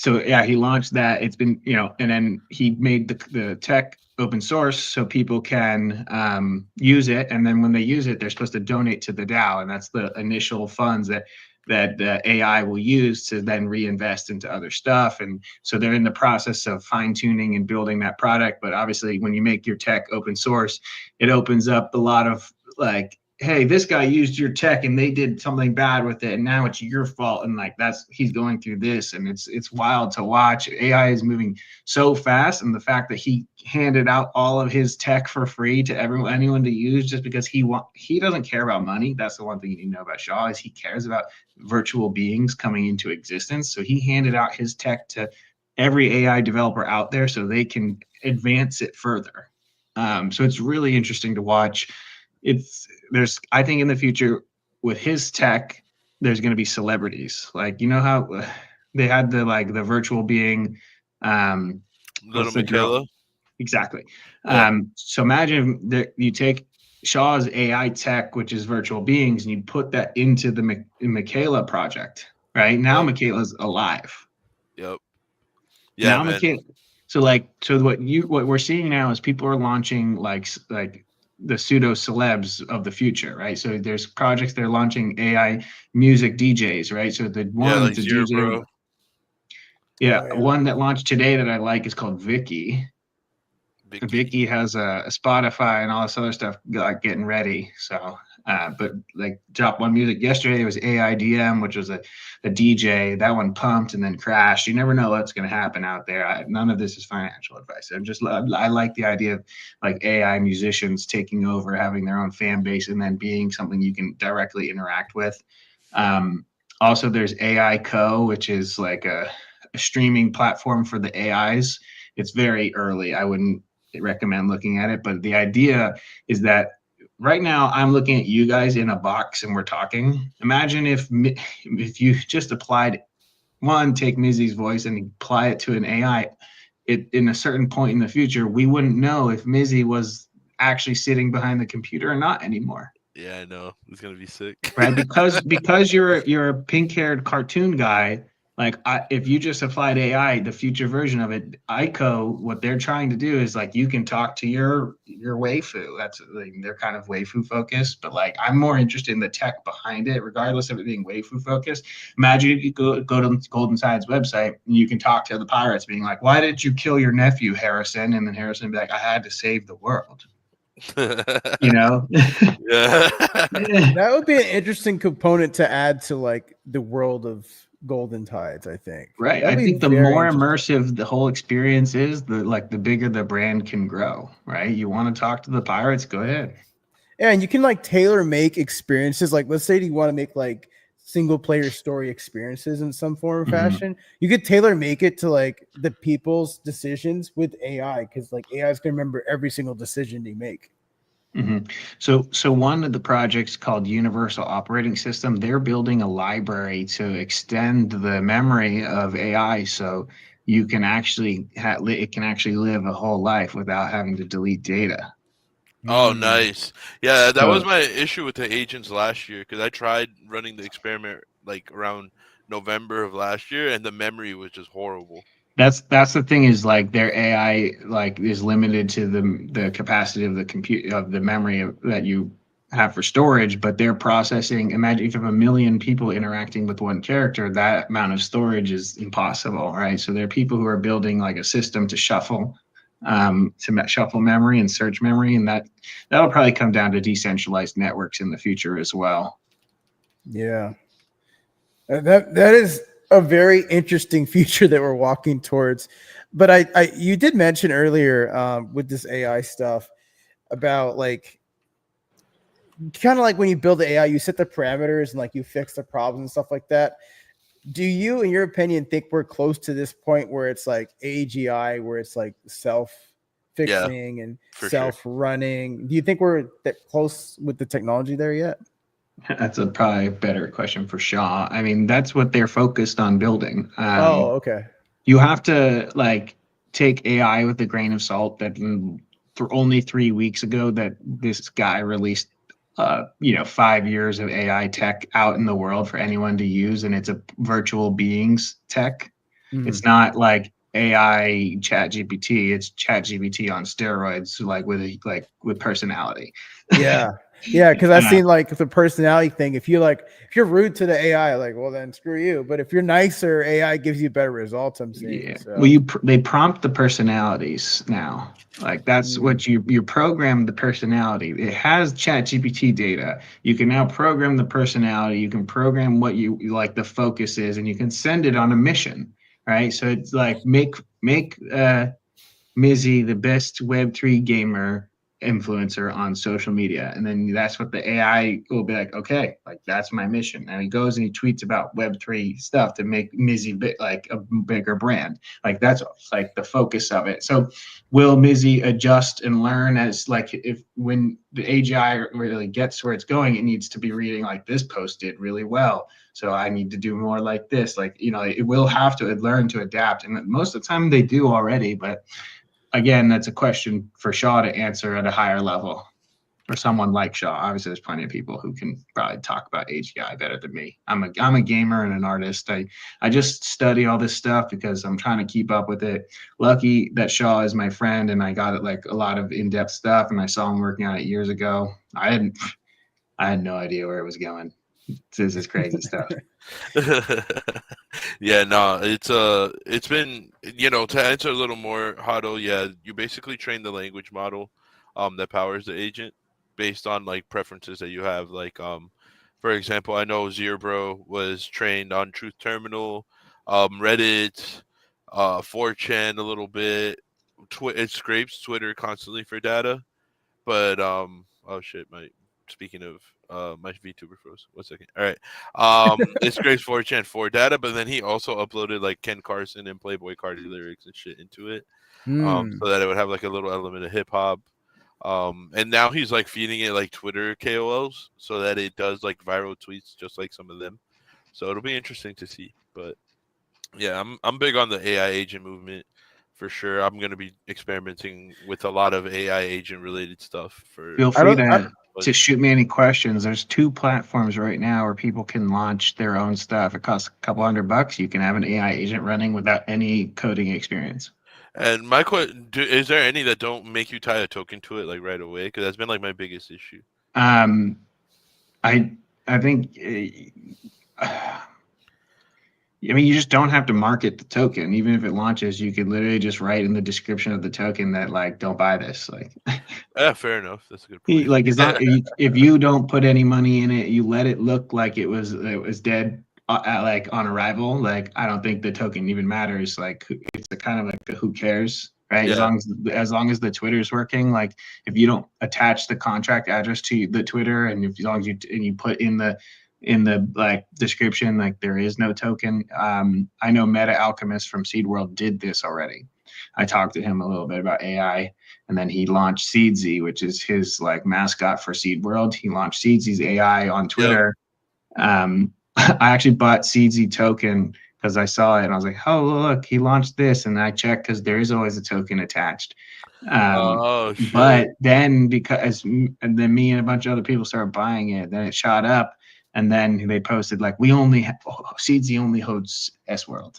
yeah, he launched that. It's been and then he made the tech open source so people can use it, and then when they use it, they're supposed to donate to the DAO, and that's the initial funds that the AI will use to then reinvest into other stuff. And so they're in the process of fine tuning and building that product. But obviously, when you make your tech open source, it opens up a lot of like, hey, this guy used your tech and they did something bad with it, and now it's your fault. And like he's going through this, and it's wild to watch. AI is moving so fast, and the fact that he handed out all of his tech for free to anyone to use just because he doesn't care about money. That's the one thing you need to know about Shaw is he cares about virtual beings coming into existence. So he handed out his tech to every AI developer out there so they can advance it further. So it's really interesting to watch. I think in the future with his tech, there's going to be celebrities. Like, how they had the virtual being, Little Michaela. Exactly. Yeah. So imagine that you take Shaw's AI tech, which is virtual beings, and you put that into the Michaela project. Right now, Michaela's alive. Yep. Yeah, now, man. So what we're seeing now is people are launching like the pseudo celebs of the future, right? So there's projects they're launching AI music DJs, right? So the one like that's a Zero DJ. Bro. Yeah, one that launched today that I like is called Vicky. Vicky has a Spotify and all this other stuff like getting ready. So, but like dropped one music yesterday. It was AIDM, which was a DJ. That one pumped and then crashed. You never know what's going to happen out there. None of this is financial advice. I like the idea of like AI musicians taking over, having their own fan base, and then being something you can directly interact with. Also, there's AI Co, which is like a streaming platform for the AIs. It's very early. I wouldn't recommend looking at it, but the idea is that right now I'm looking at you guys in a box and we're talking. Imagine if you just applied take Mizzy's voice and apply it to an AI. In a certain point in the future, we wouldn't know if Mizzy was actually sitting behind the computer or not anymore. Yeah, I know. It's gonna be sick. Right? Because you're a pink-haired cartoon guy. Like, if you just applied AI, the future version of it, ICO, what they're trying to do is like you can talk to your waifu. That's like, they're kind of waifu focused, but like I'm more interested in the tech behind it, regardless of it being waifu focused. Imagine if you go to Golden Side's website and you can talk to the pirates, being like, "Why did you kill your nephew, Harrison?" And then Harrison would be like, "I had to save the world." You know? Yeah. That would be an interesting component to add to like the world of Golden Tides, I think. Right. That'd I be think the very more interesting. immersive the whole experience is, the bigger the brand can grow. Right. You want to talk to the pirates? Go ahead. Yeah, and you can like tailor make experiences. Like, let's say you want to make like single player story experiences in some form or fashion. You could tailor make it to like the people's decisions with AI, because like AI is gonna remember every single decision you make. So one of the projects called Universal Operating System, they're building a library to extend the memory of AI, so you can actually it can actually live a whole life without having to delete data. Oh, Hmm. nice. Yeah, that was So my issue with the agents last year because I tried running the experiment like around November of last year, and the memory was just horrible. that's the thing, is like their AI like is limited to the capacity of the compute of the memory that you have for storage, but they're processing. Imagine if you have a million people interacting with one character, that amount of storage is impossible, right? So there are people who are building like a system to shuffle shuffle memory and search memory, and that'll probably come down to decentralized networks in the future as well. Yeah. That is a very interesting future that we're walking towards. But I you did mention earlier with this AI stuff about like kind of like when you build the AI, you set the parameters and like you fix the problems and stuff like that. Do you, in your opinion, think we're close to this point where it's like AGI, where it's like self Yeah, fixing and for sure. self running? Do you think we're that close with the technology there yet? That's a probably better question for Shaw. I mean, that's what they're focused on building. Oh, okay. You have to like take AI with a grain of salt. That only 3 weeks ago that this guy released 5 years of AI tech out in the world for anyone to use, and it's a virtual beings tech. It's Mhm. not like AI chat GPT, it's chat GPT on steroids, like with personality. Yeah. Yeah, because I've uh, seen like the personality thing. If you're rude to the AI, like, well then screw you. But if you're nicer, AI gives you better results, I'm seeing. Yeah. Well, So they prompt the personalities now. Like that's mm, what you program the personality. It has Chat GPT data. You can now program the personality. You can program what you like the focus is, and you can send it on a mission. Right. So it's like make Mizzy the best Web3 gamer influencer on social media. And then that's what the AI will be like, okay, like that's my mission. And he goes and he tweets about Web3 stuff to make Mizzy like a bigger brand. Like that's like the focus of it. So will Mizzy adjust and learn as like if when the AGI really gets where it's going, it needs to be reading like this post did really well. So I need to do more like this. Like, it will have to learn to adapt. And most of the time they do already, but again, that's a question for Shaw to answer at a higher level, or someone like Shaw. Obviously, there's plenty of people who can probably talk about AGI better than me. I'm a gamer and an artist. I just study all this stuff because I'm trying to keep up with it. Lucky that Shaw is my friend, and I got it like a lot of in-depth stuff, and I saw him working on it years ago. I had no idea where it was going. This is crazy stuff. Yeah, no, it's been to answer a little more, Huddle. Yeah, you basically train the language model, that powers the agent based on like preferences that you have. Like for example, I know Zerbro was trained on Truth Terminal, Reddit, 4chan a little bit. It scrapes Twitter constantly for data, but oh shit, speaking of my VTuber froze. 1 second. All right. It's Grace 4chan for data, but then he also uploaded like Ken Carson and Playboy Cardi lyrics and shit into it. mm, So that it would have like a little element of hip hop. And now he's like feeding it like Twitter KOLs so that it does like viral tweets just like some of them. So it'll be interesting to see. But yeah, I'm big on the AI agent movement for sure. I'm gonna be experimenting with a lot of AI agent related stuff for Feel I free don't. I, to. to shoot me any questions, there's 2 platforms right now where people can launch their own stuff. It costs a couple $100. You can have an AI agent running without any coding experience. And my question: is there any that don't make you tie a token to it like right away? Because that's been like my biggest issue. I think. I mean, you just don't have to market the token. Even if it launches, you could literally just write in the description of the token that like, don't buy this. Like, Yeah, fair enough. That's a good point. like as long if you don't put any money in it, you let it look like it was dead like on arrival. Like, I don't think the token even matters. Like, it's a kind of like a who cares, right? Yeah. As long as the Twitter's working. Like, if you don't attach the contract address to the Twitter, and as long as you put in the like description, like there is no token. I know Meta Alchemist from Seed World did this already. I talked to him a little bit about AI, and then he launched Seedsy, which is his like mascot for Seed World. He launched Seedsy's AI on Twitter. Yep. I actually bought Seedsy token because I saw it and I was like, oh, look, he launched this. And I checked because there is always a token attached. Shit. But then and then me and a bunch of other people started buying it, then it shot up. And then they posted like, we only Seedsy only holds S World.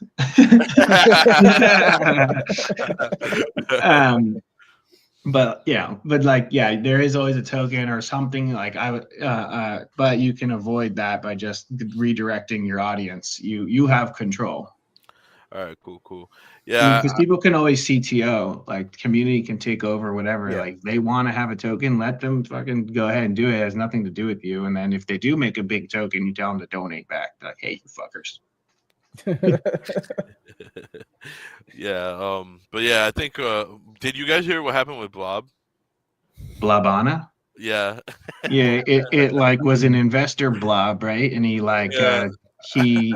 But there is always a token or something like but you can avoid that by just redirecting your audience. You have control. All right, cool. Yeah, because people can always CTO, like community can take over whatever. Yeah. Like they want to have a token, let them fucking go ahead and do it. It has nothing to do with you. And then if they do make a big token, you tell them to donate back. They're like, hey, you fuckers. Yeah. But yeah, I think. Did you guys hear what happened with Blobana? Yeah. Yeah. It like was an investor blob, right? And he like he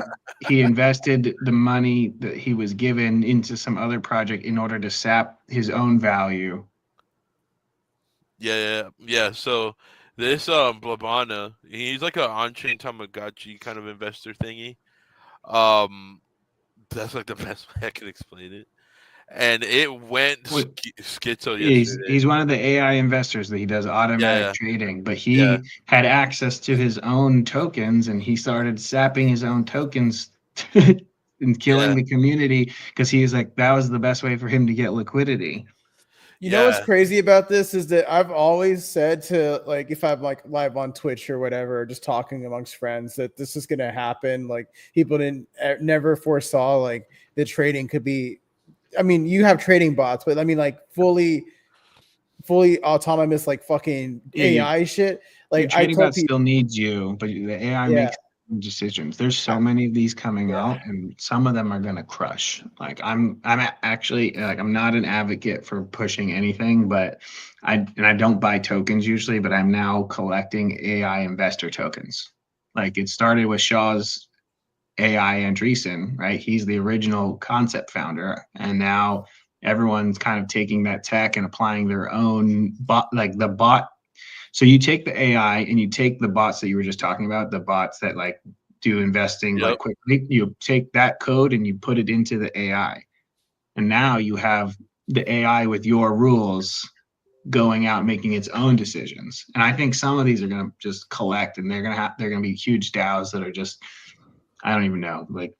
invested the money that he was given into some other project in order to sap his own value. Yeah. So this Blabana, he's like an on-chain Tamagotchi kind of investor thingy. That's like the best way I can explain it. And it went schizo yesterday. He's one of the AI investors that he does automatic trading, but he had access to his own tokens, and he started sapping his own tokens and killing the community because he was like, that was the best way for him to get liquidity. You know what's crazy about this is that I've always said to like, if I'm like live on Twitch or whatever, just talking amongst friends, that this is going to happen. Like people never foresaw like the trading could be. I mean, you have trading bots, but I mean, like fully autonomous, like fucking AI shit. Like trading bot still needs you, but the AI makes decisions. There's so many of these coming out, and some of them are gonna crush. Like I'm actually like I'm not an advocate for pushing anything, but I don't buy tokens usually, but I'm now collecting AI investor tokens. Like it started with Shaw's AI Andreessen, right? He's the original concept founder, and now everyone's kind of taking that tech and applying their own bot, like the bot. So you take the AI and you take the bots that you were just talking about, the bots that like do investing like quickly. You take that code and you put it into the AI, and now you have the AI with your rules going out making its own decisions. And I think some of these are going to just collect, and they're going to be huge DAOs that are just, I don't even know. Like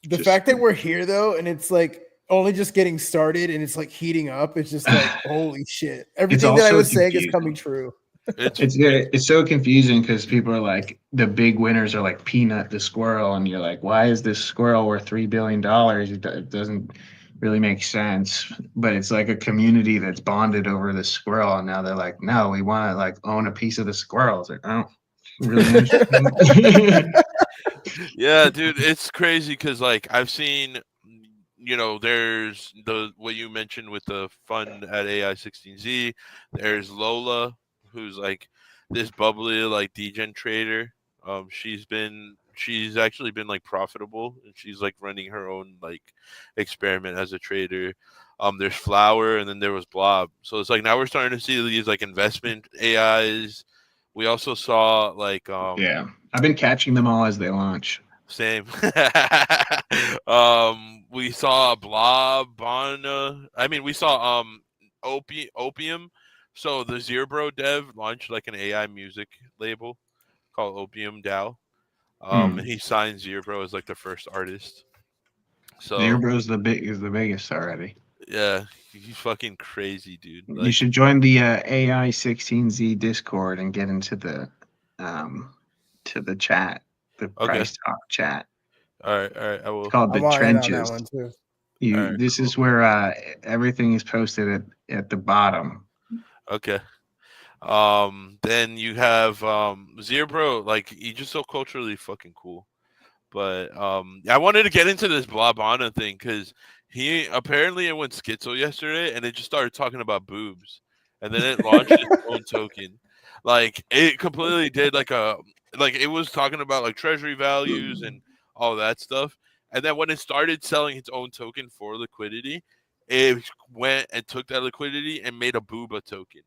the fact that we're here though, and it's like only just getting started, and it's like heating up. It's just like holy shit! Everything that I was saying is coming true. It's so confusing because people are like, the big winners are like Peanut the squirrel, and you're like, why is this squirrel worth $3 billion? It doesn't really make sense. But it's like a community that's bonded over the squirrel, and now they're like, no, we want to like own a piece of the squirrel. It's like, oh, really interesting. Yeah, dude, it's crazy because like I've seen, there's what you mentioned with the fund at AI16Z. There's Lola, who's like this bubbly like degen trader. She's actually been like profitable, and she's like running her own like experiment as a trader. There's Flower, and then there was Blob. So it's like now we're starting to see these like investment AIs. We also saw like I've been catching them all as they launch. Same. We saw Blobana. I mean, we saw Opium, So the Zerbro dev launched like an AI music label called Opium DAO. And he signed Zerbro as like the first artist. So Zerbro's the biggest already. yeah, he's fucking crazy, dude. You Like, should join the AI 16Z Discord and get into the chat, the okay, price talk chat. all right, I It's will. called I the want in on that trenches. one too. You Alright, this is where everything is posted at the bottom. Okay. Then you have Zerbro, like he's just so culturally fucking cool. But I wanted to get into this Blabana thing because he apparently it went schizo yesterday and it just started talking about boobs. And then it launched its own token. Like it completely did like it was talking about like treasury values and all that stuff. And then when it started selling its own token for liquidity, it went and took that liquidity and made a booba token.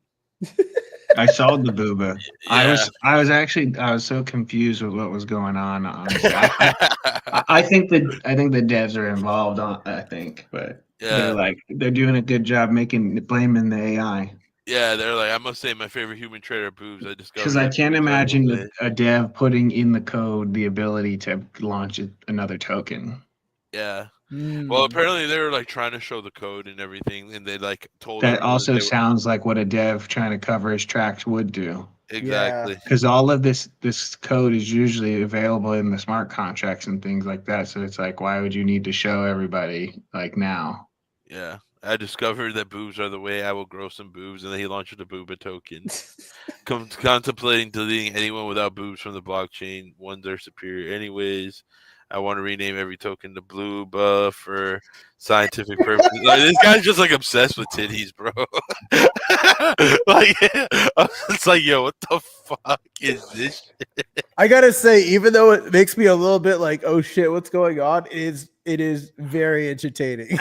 I saw the booba. Yeah. I was so confused with what was going on. Honestly, I think the devs are involved. I think, but Yeah. they're doing a good job blaming the AI. Yeah, they're like, I must say my favorite human trait are boobs. I Because discovered I that can't boobs are the imagine way. a dev putting in the code the ability to launch another token. Yeah. Hmm. Well, apparently they were like trying to show the code and everything, and they like told That everyone also they were sounds like what a dev trying to cover his tracks would do. exactly. Because all of this code is usually available in the smart contracts and things like that. So it's like, why would you need to show everybody like now? Yeah. I discovered that boobs are the way. I will grow some boobs, and then he launched a booba token. Contemplating deleting anyone without boobs from the blockchain. One, they're superior anyways. I want to rename every token to Blueba for scientific purposes. Like, this guy's just like obsessed with titties, bro. Like, it's like, yo, what the fuck is this shit? I gotta say, even though it makes me a little bit like, oh shit, what's going on? It is very entertaining.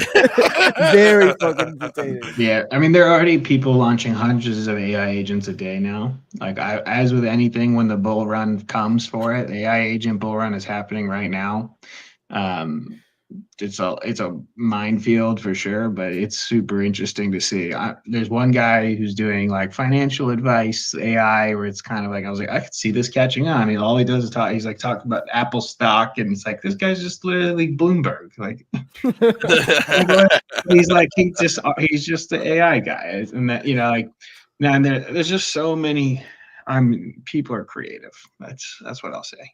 Very fucking entertaining. Yeah, I mean, there are already people launching hundreds of AI agents a day now. Like, as with anything, when the bull run comes for it, the AI agent bull run is happening right now. It's a minefield for sure, but it's super interesting to see. There's one guy who's doing like financial advice AI, where it's kind of like I was like, I could see this catching on. And all he does is talk. He's like talking about Apple stock, and it's like this guy's just literally Bloomberg. Like he's just the AI guy, and that like now there's just so many. People are creative. That's what I'll say.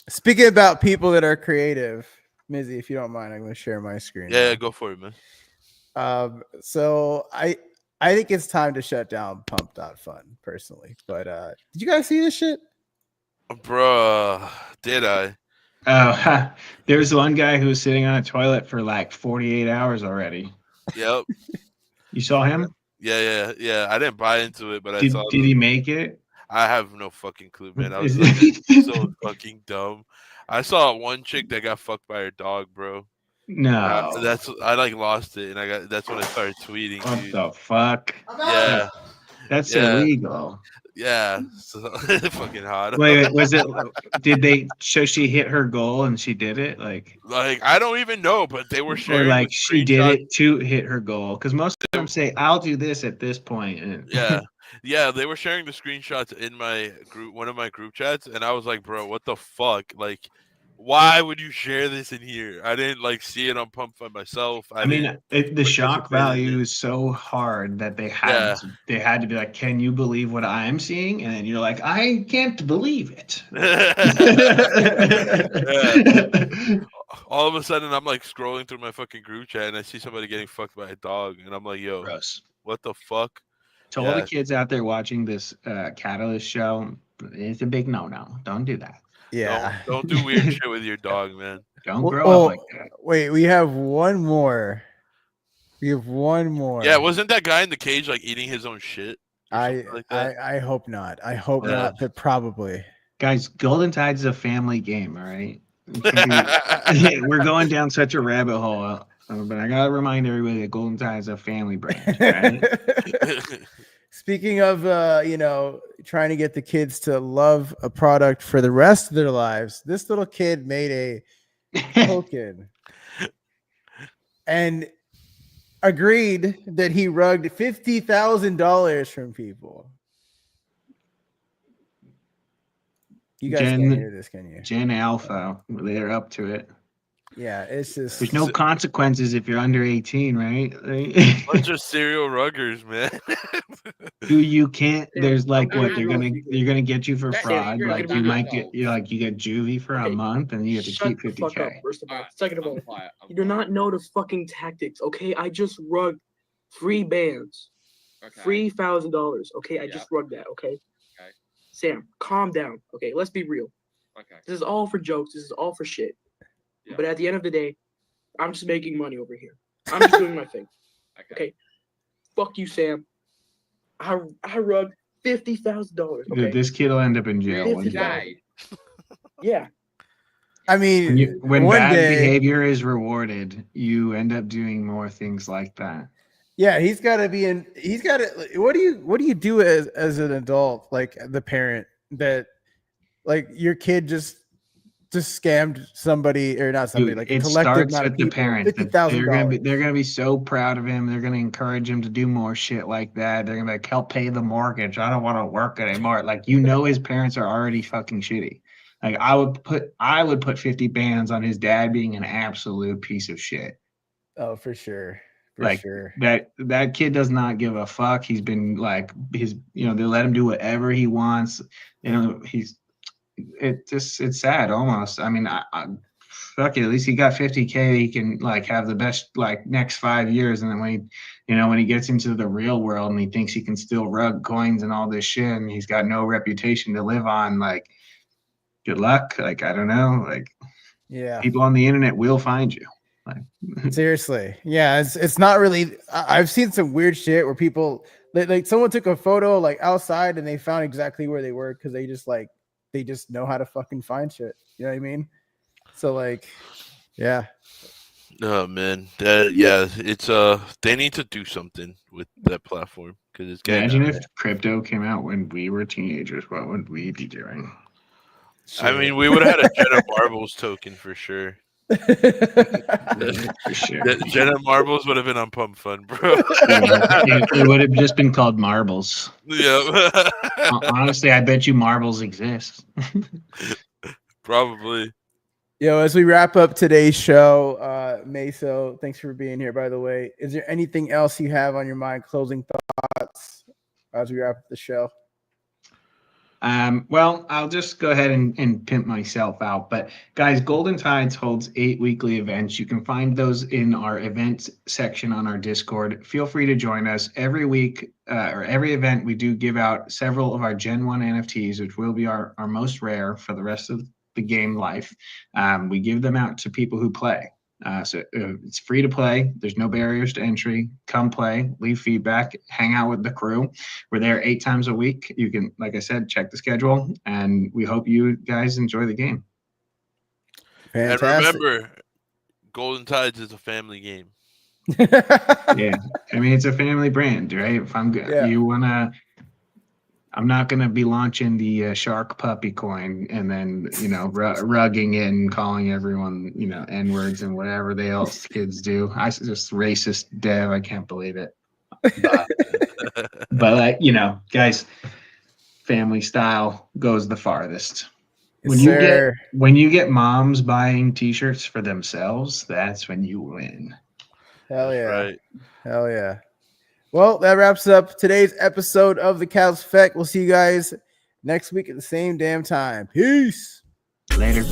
Speaking about people that are creative, Mizzy, if you don't mind, I'm going to share my screen. Yeah, now. go for it, man. So I think it's time to shut down Pump.fun personally. But did you guys see this shit? Bruh, did I? Oh, there's one guy who was sitting on a toilet for like 48 hours already. Yep. You saw him? Yeah. I didn't buy into it, but I Did saw. he make it? I have no fucking clue, man. I was like, so fucking dumb. I saw one chick that got fucked by her dog, bro. No. I like lost it, and that's when I started tweeting. What dude. the fuck? Yeah, That's Yeah. illegal. yeah. So, fucking hot. Wait, was it? Did they? So she hit her goal and she did it, like I don't even know, but they were or sharing. like the she did screenshot. it to hit her goal? Because most of them say, "I'll do this at this point." And Yeah. They were sharing the screenshots in my group, one of my group chats, and I was like, bro, what the fuck? Like, why would you share this in here? I didn't like see it on Pump by myself. I mean, the shock participate in value it. is so hard that they Yeah. had to be like, "Can you believe what I'm seeing?" And then you're like, "I can't believe it." Yeah. All of a sudden, I'm like scrolling through my fucking group chat, and I see somebody getting fucked by a dog, and I'm like, yo, Gross. what the fuck? To all the kids out there watching this Catalyst show, it's a big no-no. Don't do that. Yeah. Don't do weird shit with your dog, man. Don't grow up like that. Wait, we have one more. Yeah, wasn't that guy in the cage like eating his own shit? I hope not. I hope not, but probably. Guys, Golden Tide's a family game, all right? We're going down such a rabbit hole, but I gotta remind everybody that Golden Tide is a family brand, right? Speaking of, trying to get the kids to love a product for the rest of their lives, this little kid made a token, and agreed that he rugged $50,000 from people. You guys can't hear this, can you? Gen Alpha, they're up to it. Yeah, it's just There's no consequences if you're under 18, right? Bunch of serial ruggers, man. Dude, you can't. There's like I'm what gonna they're be gonna real get you for That fraud. secret Like is you not might get you get juvie for a Okay, month, and you have to Shut keep the fuck up, 50K. first of all. Alright, Second of I'm all, quiet, I'm you do quiet. not know the fucking tactics, okay? I just rugged 3 bands. Okay. $3,000. Okay, I Yeah. just rugged that, okay? Okay. Sam, calm down. Okay, let's be real. Okay. This is all for jokes. This is all for shit. Yeah. But at the end of the day, I'm just making money over here. I'm just doing my thing. Okay. Fuck you, Sam. I rugged $50,000. Dude, Okay. this kid will end up in jail one day. Day. Yeah. I mean, When one bad day, behavior is rewarded, you end up doing more things like that. yeah, he's got to be in. He's got to. What do you do as an adult, like the parent that, like your kid just scammed somebody or not somebody, Dude, like a it collective starts amount of with the people, parents. $50,000. They're gonna be so proud of him. They're gonna encourage him to do more shit like that. They're gonna be like, help pay the mortgage. I don't want to work anymore. Like his parents are already fucking shitty. Like I would put 50 bands on his dad being an absolute piece of shit. Oh, for sure. Like that kid does not give a fuck. He's been like they let him do whatever he wants. It's sad almost. I mean, I fuck it. At least he got 50K. He can like have the best like next 5 years, and then when he gets into the real world and he thinks he can still rug coins and all this shit, and he's got no reputation to live on, like good luck. Like I don't know. Like Yeah, people on the internet will find you. Like seriously. Yeah, it's not really. I've seen some weird shit where people like someone took a photo like outside and they found exactly where they were because they just know how to fucking find shit. You know what I mean? So like, yeah. Oh man, it's they need to do something with that platform because it's getting. Imagine if crypto came out when we were teenagers. What would we be doing? I mean, we would have had a Jenna Marbles token for sure. For sure. Jenna Marbles would have been on Pump Fun, bro. It would have just been called marbles. Yeah. Honestly, I bet you marbles exist. Probably. Yo, as we wrap up today's show, Maso, thanks for being here, by the way. Is there anything else you have on your mind, closing thoughts as we wrap up the show? Well, I'll just go ahead and pimp myself out. But guys, Golden Tides holds 8 weekly events. You can find those in our events section on our Discord. Feel free to join us every week or every event. We do give out several of our Gen 1 NFTs, which will be our most rare for the rest of the game life. We give them out to people who play. So it's free to play. There's no barriers to entry. Come play, leave feedback, hang out with the crew. We're there 8 times a week. You can, like I said, check the schedule, and we hope you guys enjoy the game. Fantastic. And remember, Golden Tides is a family game. Yeah, I mean it's a family brand, right? If I'm good, Yeah. I'm not gonna be launching the shark puppy coin and then rugging it and calling everyone N-words and whatever they else kids do. I just racist dev. I can't believe it. But like guys, family style goes the farthest. When you get moms buying T-shirts for themselves, that's when you win. Hell yeah. Right. Hell yeah. Well, that wraps up today's episode of the Cavs Effect. We'll see you guys next week at the same damn time. Peace. Later.